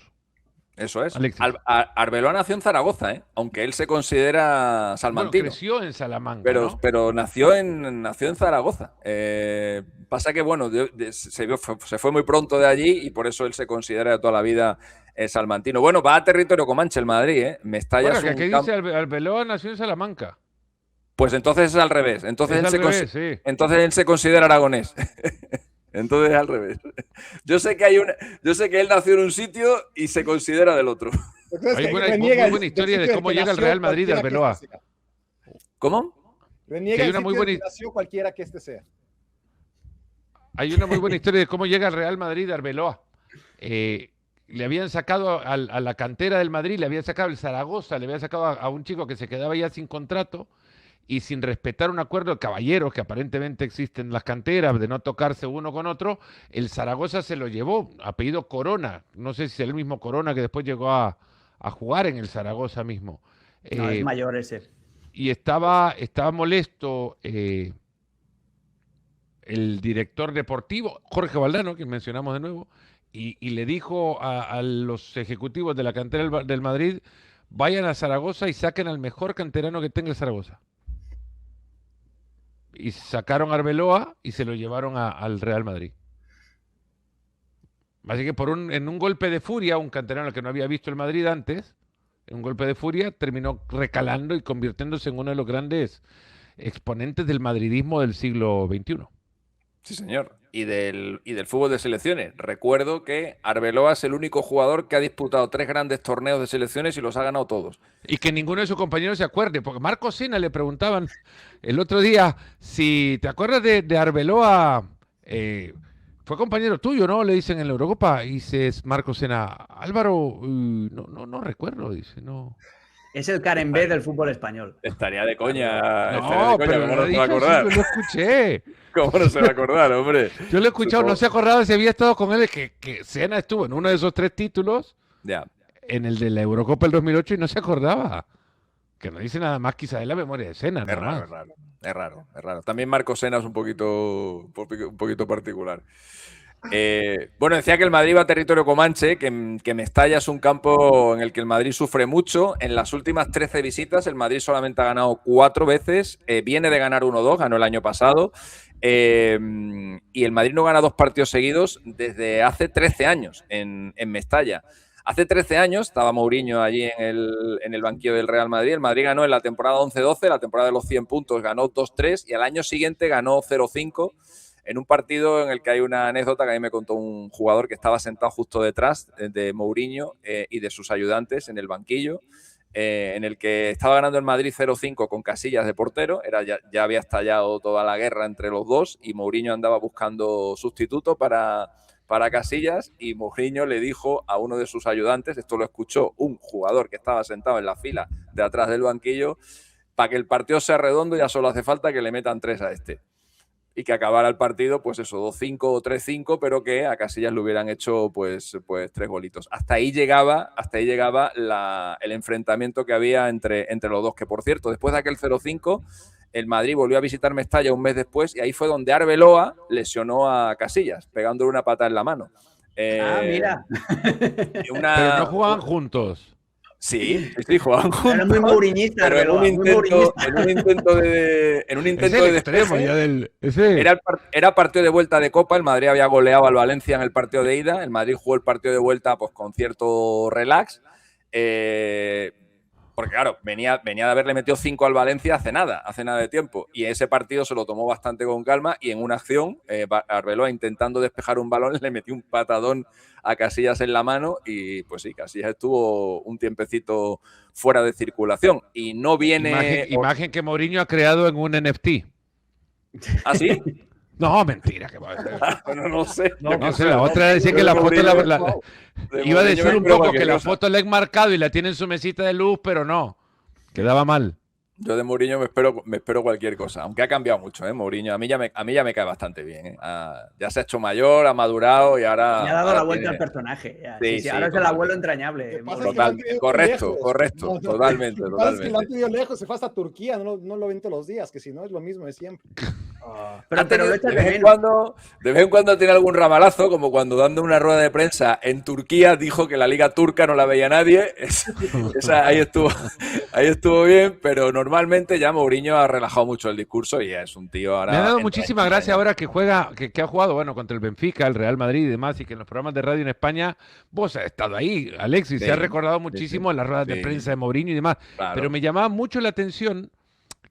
Eso es. Alexis. Arbeloa nació en Zaragoza, ¿eh? Aunque él se considera salmantino. Bueno, creció en Salamanca, pero nació en Zaragoza. Pasa que, bueno, se fue muy pronto de allí y por eso él se considera de toda la vida salmantino. Bueno, va a territorio comanche el Madrid, ¿eh? Mestalla bueno, ¿qué dice Arbeloa nació en Salamanca? Pues entonces es al revés. Entonces, entonces él se considera aragonés. Entonces es al revés. Yo sé que él nació en un sitio y se considera del otro. Hay muy buena historia de cómo llega el Real Madrid a Arbeloa. ¿Cómo? Reniega hay una muy buena nació cualquiera que este sea. Hay una muy buena historia de cómo llega el Real Madrid a Arbeloa. Le habían sacado a la cantera del Madrid, le habían sacado el Zaragoza, le habían sacado a un chico que se quedaba ya sin contrato y sin respetar un acuerdo de caballeros que aparentemente existen en las canteras, de no tocarse uno con otro, el Zaragoza se lo llevó, apellido Corona, no sé si es el mismo Corona que después llegó a jugar en el Zaragoza mismo. No, es mayor ese. Y estaba molesto el director deportivo, Jorge Valdano, que mencionamos de nuevo, y le dijo a los ejecutivos de la cantera del Madrid, vayan a Zaragoza y saquen al mejor canterano que tenga el Zaragoza. Y sacaron a Arbeloa y se lo llevaron al Real Madrid. Así que en un golpe de furia, un canterano que no había visto el Madrid antes, en un golpe de furia, terminó recalando y convirtiéndose en uno de los grandes exponentes del madridismo del siglo XXI. Sí, señor. Y del fútbol de selecciones. Recuerdo que Arbeloa es el único jugador que ha disputado 3 grandes torneos de selecciones y los ha ganado todos. Y que ninguno de sus compañeros se acuerde, porque Marco Sena le preguntaban el otro día si te acuerdas de Arbeloa, fue compañero tuyo, ¿no? Le dicen en la Eurocopa, y dice Marco Sena, Álvaro, no recuerdo, dice, no. Es el Karen B del fútbol español. Estaría de coña. No, pero ¿cómo no se va a acordar? Yo lo escuché. ¿Cómo no se va a acordar, hombre? Yo lo he escuchado, no se acordaba si había estado con él, que Sena estuvo en uno de esos 3 títulos, en el de la Eurocopa del 2008 y no se acordaba. Que no dice nada más quizá de la memoria de Sena. Es raro. También Marco Sena es un poquito particular. Bueno, decía que el Madrid va a territorio comanche, que Mestalla es un campo en el que el Madrid sufre mucho. En las últimas 13 visitas, el Madrid solamente ha ganado 4 veces. Viene de ganar 1-2, ganó el año pasado. Y el Madrid no gana 2 partidos seguidos desde hace 13 años en Mestalla. Hace 13 años estaba Mourinho allí en el banquillo del Real Madrid. El Madrid ganó en la temporada 11-12, la temporada de los 100 puntos, ganó 2-3 y al año siguiente ganó 0-5 en un partido en el que hay una anécdota que a mí me contó un jugador que estaba sentado justo detrás de Mourinho y de sus ayudantes en el banquillo, en el que estaba ganando el Madrid 0-5 con Casillas de portero. Ya había estallado toda la guerra entre los dos y Mourinho andaba buscando sustituto para Casillas y Mourinho le dijo a uno de sus ayudantes, esto lo escuchó un jugador que estaba sentado en la fila de atrás del banquillo, para que el partido sea redondo ya solo hace falta que le metan 3 a este. Y que acabara el partido, pues eso, 2-5 o 3-5, pero que a Casillas le hubieran hecho pues 3 golitos. Hasta ahí llegaba el enfrentamiento que había entre los dos, que por cierto, después de aquel 0-5, el Madrid volvió a visitar Mestalla un mes después y ahí fue donde Arbeloa lesionó a Casillas, pegándole una pata en la mano. Mira. Pero no jugaban juntos. Sí, jugaban juntos. Era muy mouriñista, pero en un intento de extremo ya era partido de vuelta de Copa. El Madrid había goleado al Valencia en el partido de ida. El Madrid jugó el partido de vuelta pues con cierto relax. Porque claro, venía de haberle metido 5 al Valencia hace nada de tiempo. Y ese partido se lo tomó bastante con calma y en una acción, Arbeloa intentando despejar un balón, le metió un patadón a Casillas en la mano y pues sí, Casillas estuvo un tiempecito fuera de circulación. Y no viene... Imagen que Mourinho ha creado en un NFT. ¿Ah, sí? No, mentira. Que bueno, no sé. No sé, la otra decía que la foto iba a decir un poco que la foto la he enmarcado y la tiene en su mesita de luz, pero no. Quedaba mal. Yo de Mourinho me espero cualquier cosa, aunque ha cambiado mucho, Mourinho. A mí ya me cae bastante bien. Ya se ha hecho mayor, ha madurado y ahora... Le ha dado la vuelta al personaje. Ya. Sí, ahora es el abuelo entrañable. Correcto, totalmente. Que lo han tenido lejos, se fue hasta Turquía, no lo ven todos los días, que si no es lo mismo de siempre. Pero de vez en cuando tiene algún ramalazo, como cuando dando una rueda de prensa en Turquía dijo que la liga turca no la veía nadie. Ahí estuvo bien, pero normalmente ya Mourinho ha relajado mucho el discurso y es un tío ahora... Me ha dado muchísima gracia ahora que ha jugado, bueno, contra el Benfica, el Real Madrid y demás, y que en los programas de radio en España, vos has estado ahí, Alexis, se ha recordado muchísimo en las ruedas de prensa de Mourinho y demás, claro. Pero me llamaba mucho la atención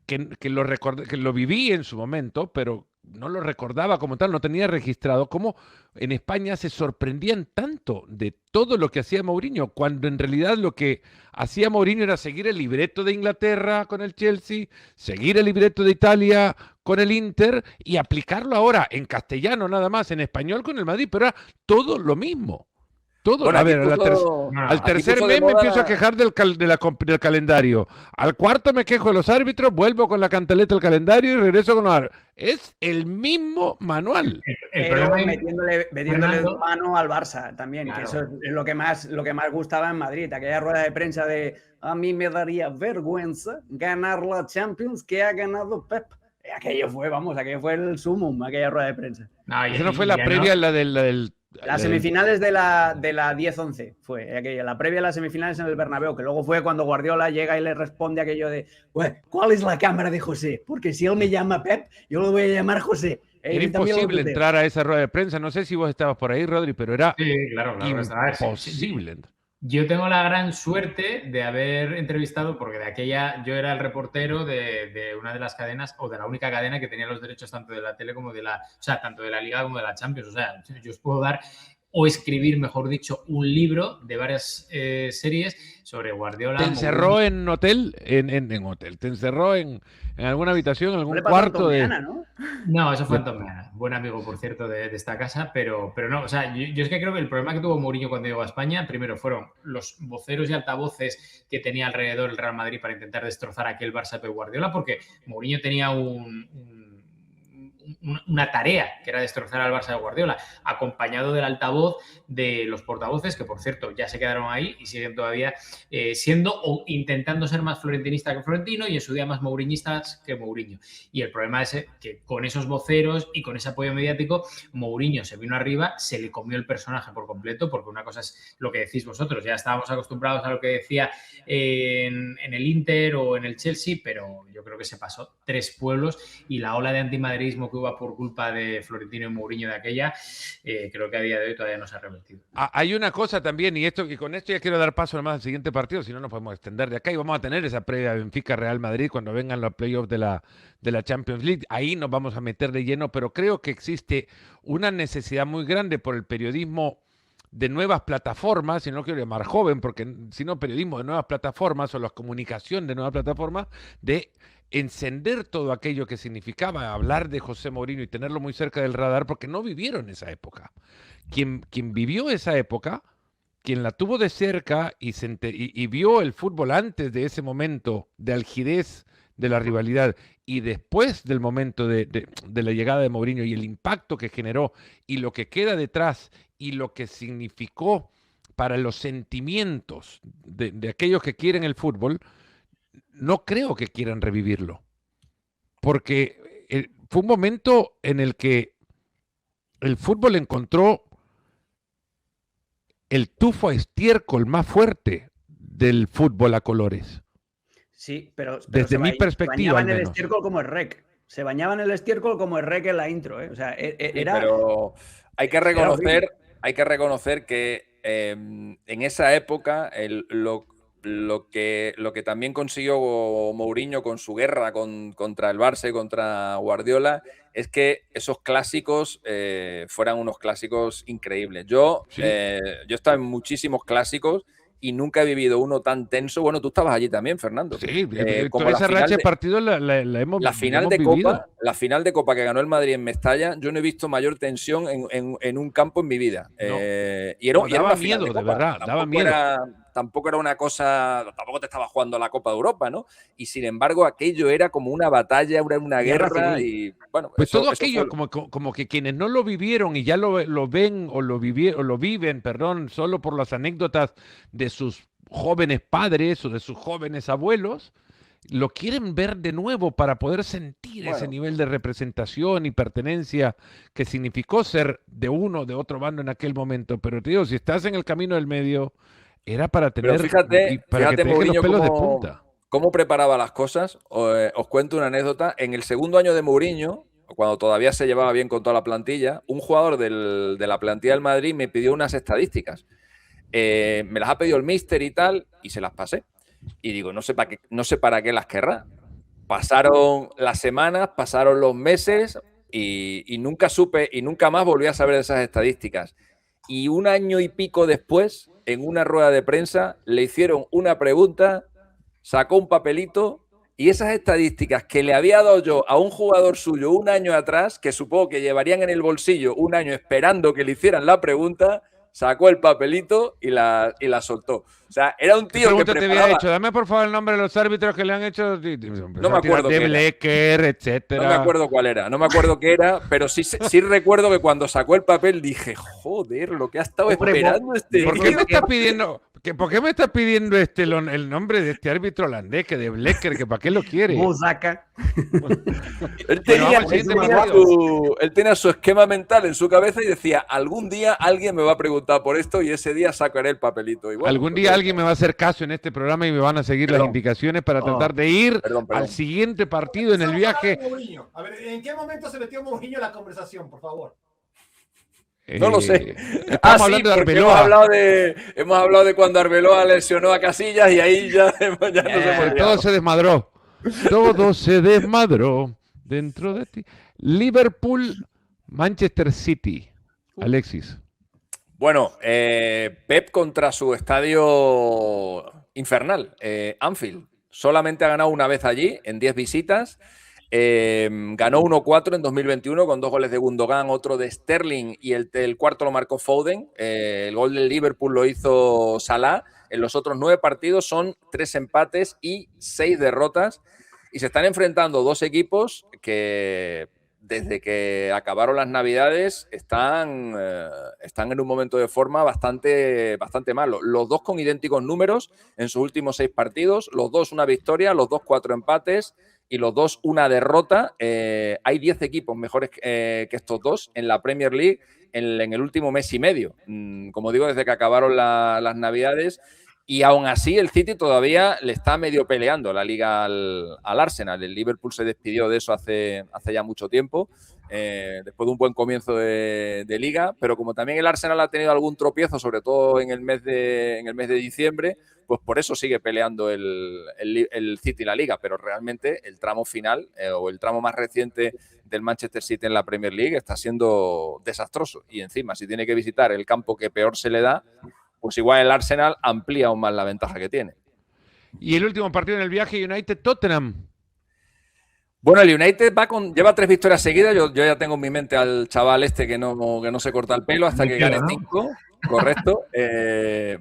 que lo viví en su momento, pero no lo recordaba como tal, no tenía registrado cómo en España se sorprendían tanto de todo lo que hacía Mourinho, cuando en realidad lo que hacía Mourinho era seguir el libreto de Inglaterra con el Chelsea, seguir el libreto de Italia con el Inter y aplicarlo ahora en castellano nada más, en español con el Madrid, pero era todo lo mismo. Todo. Bueno, a ver, al tercer mes me empiezo a quejar del calendario. Al cuarto me quejo de los árbitros, vuelvo con la cantaleta al calendario y regreso con los árbitros. Es el mismo manual. Pero metiéndole mano al Barça también, claro. Que eso es lo que más gustaba en Madrid. Aquella rueda de prensa de a mí me daría vergüenza ganar la Champions que ha ganado Pep. Aquello fue el sumum, aquella rueda de prensa. Eso no fue la previa, la del... Las semifinales de la 10-11 fue aquella, la previa a las semifinales en el Bernabéu, que luego fue cuando Guardiola llega y le responde aquello de ¿cuál es la cámara de José? Porque si él me llama Pep, yo lo voy a llamar José. Era imposible entrar a esa rueda de prensa, no sé si vos estabas por ahí, Rodri, pero era imposible. Yo tengo la gran suerte de haber entrevistado, porque de aquella yo era el reportero de una de las cadenas, o de la única cadena que tenía los derechos tanto de la tele como tanto de la Liga como de la Champions. O sea, yo os puedo dar o escribir, mejor dicho, un libro de varias series sobre Guardiola. ¿Te encerró en hotel? En hotel. ¿Te encerró en alguna habitación, en algún cuarto de...? No, eso fue Antomeana. Buen amigo, por cierto, de esta casa, pero no, o sea, yo es que creo que el problema que tuvo Mourinho cuando llegó a España, primero fueron los voceros y altavoces que tenía alrededor el Real Madrid para intentar destrozar aquel Barça de Guardiola, porque Mourinho tenía un una tarea, que era destrozar al Barça de Guardiola, acompañado del altavoz de los portavoces, que por cierto ya se quedaron ahí y siguen todavía siendo o intentando ser más florentinista que Florentino y en su día más mouriñistas que Mourinho. Y el problema es que con esos voceros y con ese apoyo mediático, Mourinho se vino arriba, se le comió el personaje por completo, porque una cosa es lo que decís vosotros, ya estábamos acostumbrados a lo que decía en el Inter o en el Chelsea, pero yo creo que se pasó 3 pueblos y la ola de antimadridismo que hubo por culpa de Florentino y Mourinho de aquella, creo que a día de hoy todavía no se ha revertido. Hay una cosa también, y con esto ya quiero dar paso nomás al siguiente partido, si no nos podemos extender de acá y vamos a tener esa previa Benfica-Real Madrid cuando vengan los playoffs de la Champions League. Ahí nos vamos a meter de lleno, pero creo que existe una necesidad muy grande por el periodismo de nuevas plataformas, y no quiero llamar joven, sino periodismo de nuevas plataformas o la comunicación de nuevas plataformas, de encender todo aquello que significaba hablar de José Mourinho y tenerlo muy cerca del radar, porque no vivieron esa época. Quien vivió esa época, quien la tuvo de cerca y vio el fútbol antes de ese momento de algidez de la rivalidad y después del momento de la llegada de Mourinho y el impacto que generó y lo que queda detrás y lo que significó para los sentimientos de aquellos que quieren el fútbol, no creo que quieran revivirlo. Porque fue un momento en el que el fútbol encontró el tufo a estiércol más fuerte del fútbol a colores. Sí, pero desde mi perspectiva. Se bañaba en el estiércol como el rec. Se bañaba en el estiércol como el rec en la intro, ¿eh? O sea, era. Pero hay que reconocer que en esa época lo que también consiguió Mourinho con su guerra contra el Barça y contra Guardiola es que esos clásicos fueran unos clásicos increíbles. Yo he estado en muchísimos clásicos y nunca he vivido uno tan tenso. Bueno, tú estabas allí también, Fernando. Sí, como esa racha de partidos la hemos vivido. La final de Copa que ganó el Madrid en Mestalla, yo no he visto mayor tensión en un campo en mi vida. No. Y era daba miedo, de verdad, daba miedo. Tampoco era una cosa, tampoco te estaba jugando la Copa de Europa, ¿no? Y sin embargo, aquello era como una batalla, una guerra y bueno. Pues todo aquello, como que quienes no lo vivieron y ya lo ven o lo viven, solo por las anécdotas de sus jóvenes padres o de sus jóvenes abuelos, lo quieren ver de nuevo para poder sentir ese nivel de representación y pertenencia que significó ser de uno o de otro bando en aquel momento. Pero te digo, si estás en el camino del medio, era para tener fíjate, que te dejen los pelos de punta. ¿Cómo preparaba las cosas? Os cuento una anécdota. En el segundo año de Mourinho, cuando todavía se llevaba bien con toda la plantilla, un jugador de la plantilla del Madrid me pidió unas estadísticas. Me las ha pedido el míster y tal, y se las pasé. Y digo, no sé para qué las querrá. Pasaron las semanas, pasaron los meses y nunca supe y nunca más volví a saber de esas estadísticas. Y un año y pico después, en una rueda de prensa, le hicieron una pregunta, sacó un papelito y esas estadísticas que le había dado yo a un jugador suyo un año atrás, que supongo que llevarían en el bolsillo un año esperando que le hicieran la pregunta, sacó el papelito y la soltó. O sea, era un tío que preparaba... te había hecho? Dame por favor el nombre de los árbitros que le han hecho. No me acuerdo de Blecker, etcétera. No me acuerdo cuál era, no me acuerdo qué era, pero sí recuerdo que cuando sacó el papel dije, joder, lo que ha estado esperando este tío. ¿Por qué me estás pidiendo el nombre de este árbitro holandés, que de Blecker, que para qué lo quiere? Él tenía su esquema mental en su cabeza y decía, algún día alguien me va a preguntar por esto y ese día sacaré el papelito. Y bueno, algún día alguien me va a hacer caso en este programa y me van a seguir las indicaciones para tratar de ir al siguiente partido en el viaje. A ver, ¿en qué momento se metió Mourinho en la conversación, por favor? No lo sé. Estamos hablando de Arbeloa. Hemos hablado de cuando Arbeloa lesionó a Casillas y ahí ya no se todo se desmadró. Todo se desmadró dentro de ti. Liverpool, Manchester City. Alexis. Bueno, Pep contra su estadio infernal, Anfield. Solamente ha ganado una vez allí, en 10 visitas. Ganó 1-4 en 2021 con 2 goles de Gundogan, otro de Sterling y el cuarto lo marcó Foden. El gol del Liverpool lo hizo Salah. En los otros 9 partidos son 3 empates y 6 derrotas. Y se están enfrentando 2 equipos que desde que acabaron las Navidades, están en un momento de forma bastante malo. Los dos con idénticos números en sus últimos 6 partidos, los dos una victoria, los dos 4 empates y los dos una derrota. Hay 10 equipos mejores que estos dos en la Premier League en el último mes y medio. Como digo, desde que acabaron las Navidades. Y aún así el City todavía le está medio peleando la liga al Arsenal. El Liverpool se despidió de eso hace ya mucho tiempo, después de un buen comienzo de liga, pero como también el Arsenal ha tenido algún tropiezo, sobre todo en el mes de diciembre, pues por eso sigue peleando el City la liga, pero realmente el tramo final o el tramo más reciente del Manchester City en la Premier League está siendo desastroso. Y encima, si tiene que visitar el campo que peor se le da, pues igual el Arsenal amplía aún más la ventaja que tiene. Y el último partido en el viaje, United-Tottenham. Bueno, el United lleva 3 victorias seguidas. Yo ya tengo en mi mente al chaval este que no se corta el pelo hasta que gane 5. Correcto.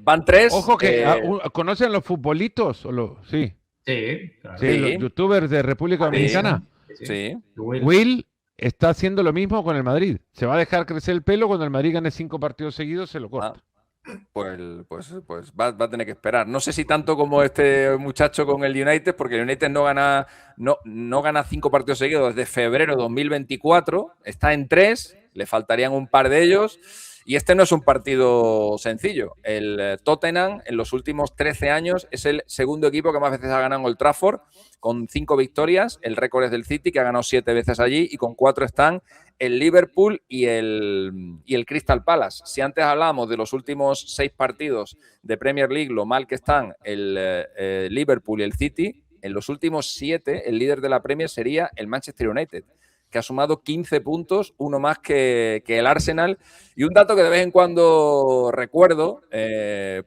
Van 3. Ojo que ¿conocen los futbolitos? Sí. Sí, claro. Sí, los youtubers de República Dominicana. Sí. Will está haciendo lo mismo con el Madrid. Se va a dejar crecer el pelo cuando el Madrid gane 5 partidos seguidos, se lo corta. Pues va a tener que esperar. No sé si tanto como este muchacho con el United, porque el United no gana 5 partidos seguidos desde febrero de 2024. Está en 3, le faltarían un par de ellos. Y este no es un partido sencillo. El Tottenham en los últimos 13 años es el segundo equipo que más veces ha ganado en Old Trafford, con 5 victorias. El récord es del City, que ha ganado 7 veces allí, y con 4 están el Liverpool y el Crystal Palace. Si antes hablábamos de los últimos 6 partidos de Premier League, lo mal que están el Liverpool y el City, en los últimos 7 el líder de la Premier sería el Manchester United, que ha sumado 15 puntos, uno más que el Arsenal. Y un dato que de vez en cuando recuerdo,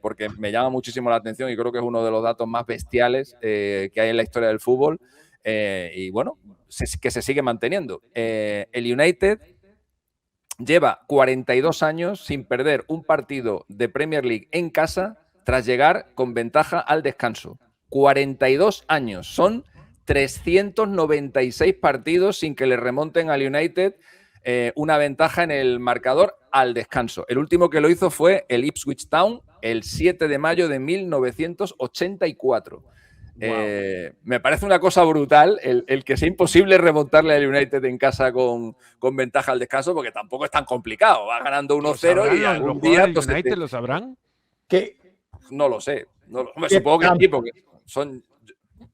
porque me llama muchísimo la atención y creo que es uno de los datos más bestiales que hay en la historia del fútbol, y bueno, que se sigue manteniendo. El United lleva 42 años sin perder un partido de Premier League en casa tras llegar con ventaja al descanso. 42 años, son 396 partidos sin que le remonten al United una ventaja en el marcador al descanso. El último que lo hizo fue el Ipswich Town el 7 de mayo de 1984. Wow. Me parece una cosa brutal el que sea imposible remontarle al United en casa con ventaja al descanso, porque tampoco es tan complicado. Va ganando 1-0 y algún día... ¿Los United lo sabrán? ¿Qué? No lo sé. Supongo que sí, porque son...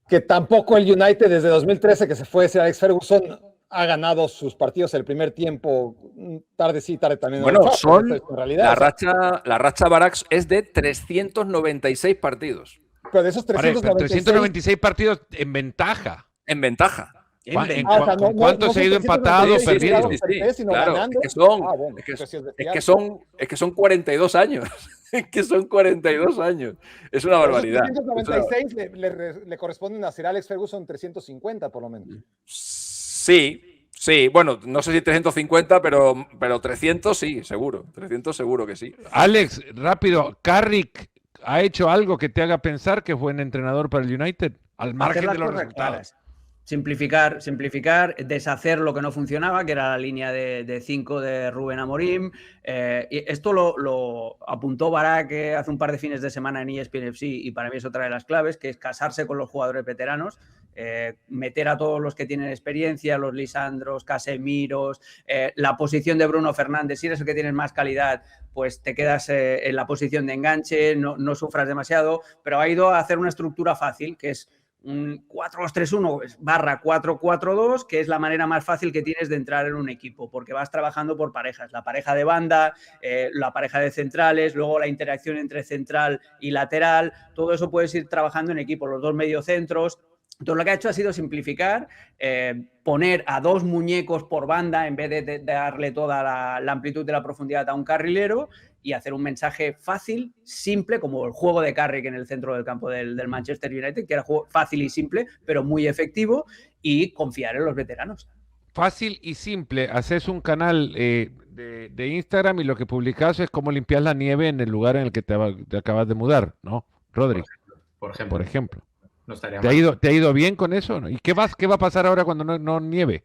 Que tampoco el United desde 2013 que se fue ese Alex Ferguson ha ganado sus partidos el primer tiempo, tarde sí, tarde también. Bueno, son en realidad, la racha Barax es de 396 partidos. Pero de esos 396 partidos en ventaja. En ventaja. ¿Cuántos se ha ido empatado o perdido? Claro, es que son 42 años. Es que son 42 años. Es una barbaridad. 396 le corresponden a Sir Alex Ferguson 350 por lo menos. Sí. Bueno, no sé si 350, pero 300 sí, seguro. 300 seguro que sí. Alex, rápido, Carrick ¿ha hecho algo que te haga pensar que es buen entrenador para el United? Al margen de los resultados. Simplificar, deshacer lo que no funcionaba, que era la línea de 5 de Rubén Amorim. Y esto lo apuntó Barak hace un par de fines de semana en ESPN FC, y para mí es otra de las claves, que es casarse con los jugadores veteranos, meter a todos los que tienen experiencia, los Lisandros, Casemiros, la posición de Bruno Fernández. Si eres el que tienes más calidad, pues te quedas en la posición de enganche, no sufras demasiado, pero ha ido a hacer una estructura fácil, que es un 4-2-3-1 / 4-4-2, que es la manera más fácil que tienes de entrar en un equipo, porque vas trabajando por parejas, la pareja de banda, la pareja de centrales, luego la interacción entre central y lateral, todo eso puedes ir trabajando en equipo, los dos mediocentros. Entonces lo que ha hecho ha sido simplificar, poner a 2 muñecos por banda en vez de darle toda la amplitud de la profundidad a un carrilero, y hacer un mensaje fácil, simple, como el juego de Carrick en el centro del campo del Manchester United, que era juego fácil y simple, pero muy efectivo, y confiar en los veteranos. Fácil y simple. Haces un canal de Instagram y lo que publicas es cómo limpiar la nieve en el lugar en el que te acabas de mudar, ¿no, Rodri? Por ejemplo. No estaría mal. ¿Te ha ido bien con eso? ¿No? ¿Y qué va a pasar ahora cuando no nieve?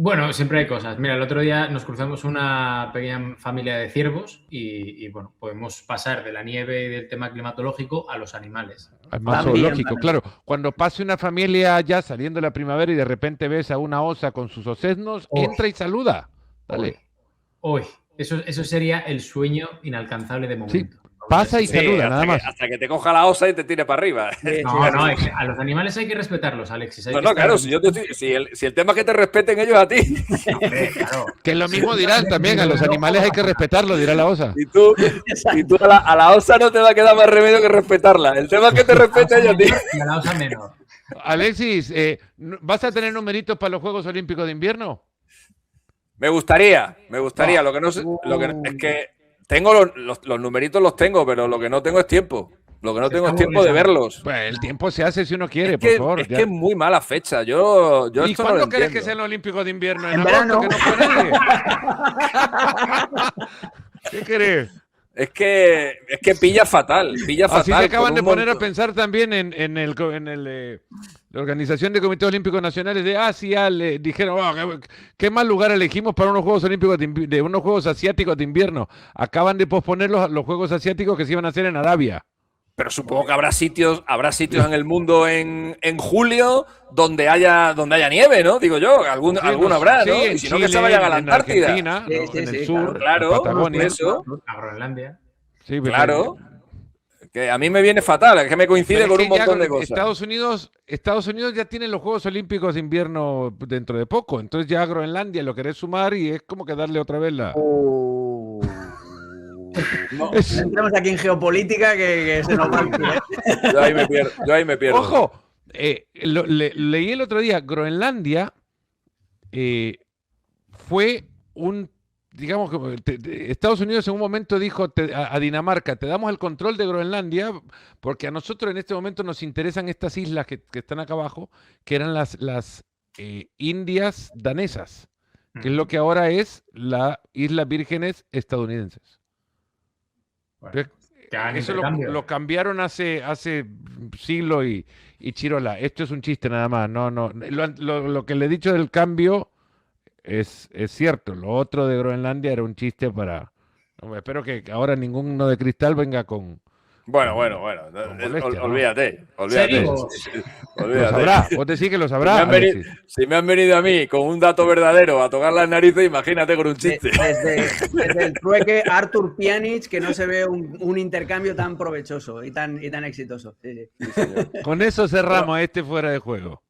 Bueno, siempre hay cosas. Mira, el otro día nos cruzamos una pequeña familia de ciervos y bueno, podemos pasar de la nieve y del tema climatológico a los animales. Es más También, zoológico, también. claro. Cuando pase una familia ya saliendo la primavera y de repente ves a una osa con sus osesnos, Oh. entra y saluda. Dale. Hoy, eso sería el sueño inalcanzable de momento. Pasa y Sí, saluda, hasta nada que- más. hasta que te coja la osa y te tire para arriba. No, es que a los animales hay que respetarlos, Alexis. hay No, que no, estar- claro, si el tema es que te respeten ellos a ti, Hombre, claro. Que lo mismo dirán también, a los animales hay que respetarlos, dirá la osa. y tú a la osa no te va a quedar más remedio que respetarla. El tema es que te respeten ellos a ti. Y a la osa menor. Alexis, ¿vas a tener numeritos para los Juegos Olímpicos de Invierno? Me gustaría. Lo que no sé, es que tengo los numeritos los tengo, pero lo que no tengo es tiempo. Lo que no tengo es tiempo de verlos. Pues el tiempo se hace si uno quiere, Es por que, favor. es ya. que es muy mala fecha. Yo ¿Y esto no cuándo lo querés entiendo. que sean los Olímpicos de Invierno? En agosto, verano. que no fue nadie. ¿Qué querés? Es que pilla fatal. Así se acaban con de un poner a montón. pensar también la Organización de Comités Olímpicos Nacionales de Asia. Le dijeron, qué mal lugar elegimos para unos Juegos Olímpicos de unos Juegos Asiáticos de Invierno. Acaban de posponer los Juegos Asiáticos que se iban a hacer en Arabia. Pero supongo que habrá sitios en el mundo en julio donde haya nieve, ¿no? Digo yo, alguno habrá, ¿no? en Y si no, que se Chile, vayan a la en Antártida. Argentina, Sí, ¿no? sí, en el sí, sur, claro, en Patagonia. por eso. A Groenlandia. Sí, Claro. Que a mí me viene fatal, es que me coincide Pero es con que un montón ya de cosas. Estados Unidos ya tiene los Juegos Olímpicos de Invierno dentro de poco. Entonces ya Groenlandia lo querés sumar y es como que darle otra vez la... No, Entramos aquí en geopolítica que se nos va el pie. yo ahí me pierdo. Ojo, leí el otro día, Groenlandia fue digamos que Estados Unidos en un momento dijo a Dinamarca, te damos el control de Groenlandia porque a nosotros en este momento nos interesan estas islas que están acá abajo, que eran las Indias danesas, que es lo que ahora es las Islas Vírgenes estadounidenses. Bueno, que hagan Eso intercambio. lo cambiaron hace siglo y Chirola. Esto es un chiste nada más. No. Lo que le he dicho del cambio es cierto. Lo otro de Groenlandia era un chiste para... espero que ahora ninguno de cristal venga con... Bueno. molestia, ¿no? Olvídate. Seguimos. Lo Olvídate. sabrá. Vos decís que lo Si sabrá, me, han venido, Alexis. si me han venido a mí con un dato verdadero a tocar las narices, imagínate con un chiste. Desde el trueque Artur Pjanic, que no se ve un intercambio tan provechoso y tan exitoso. Sí, sí. Con eso cerramos este fuera de juego.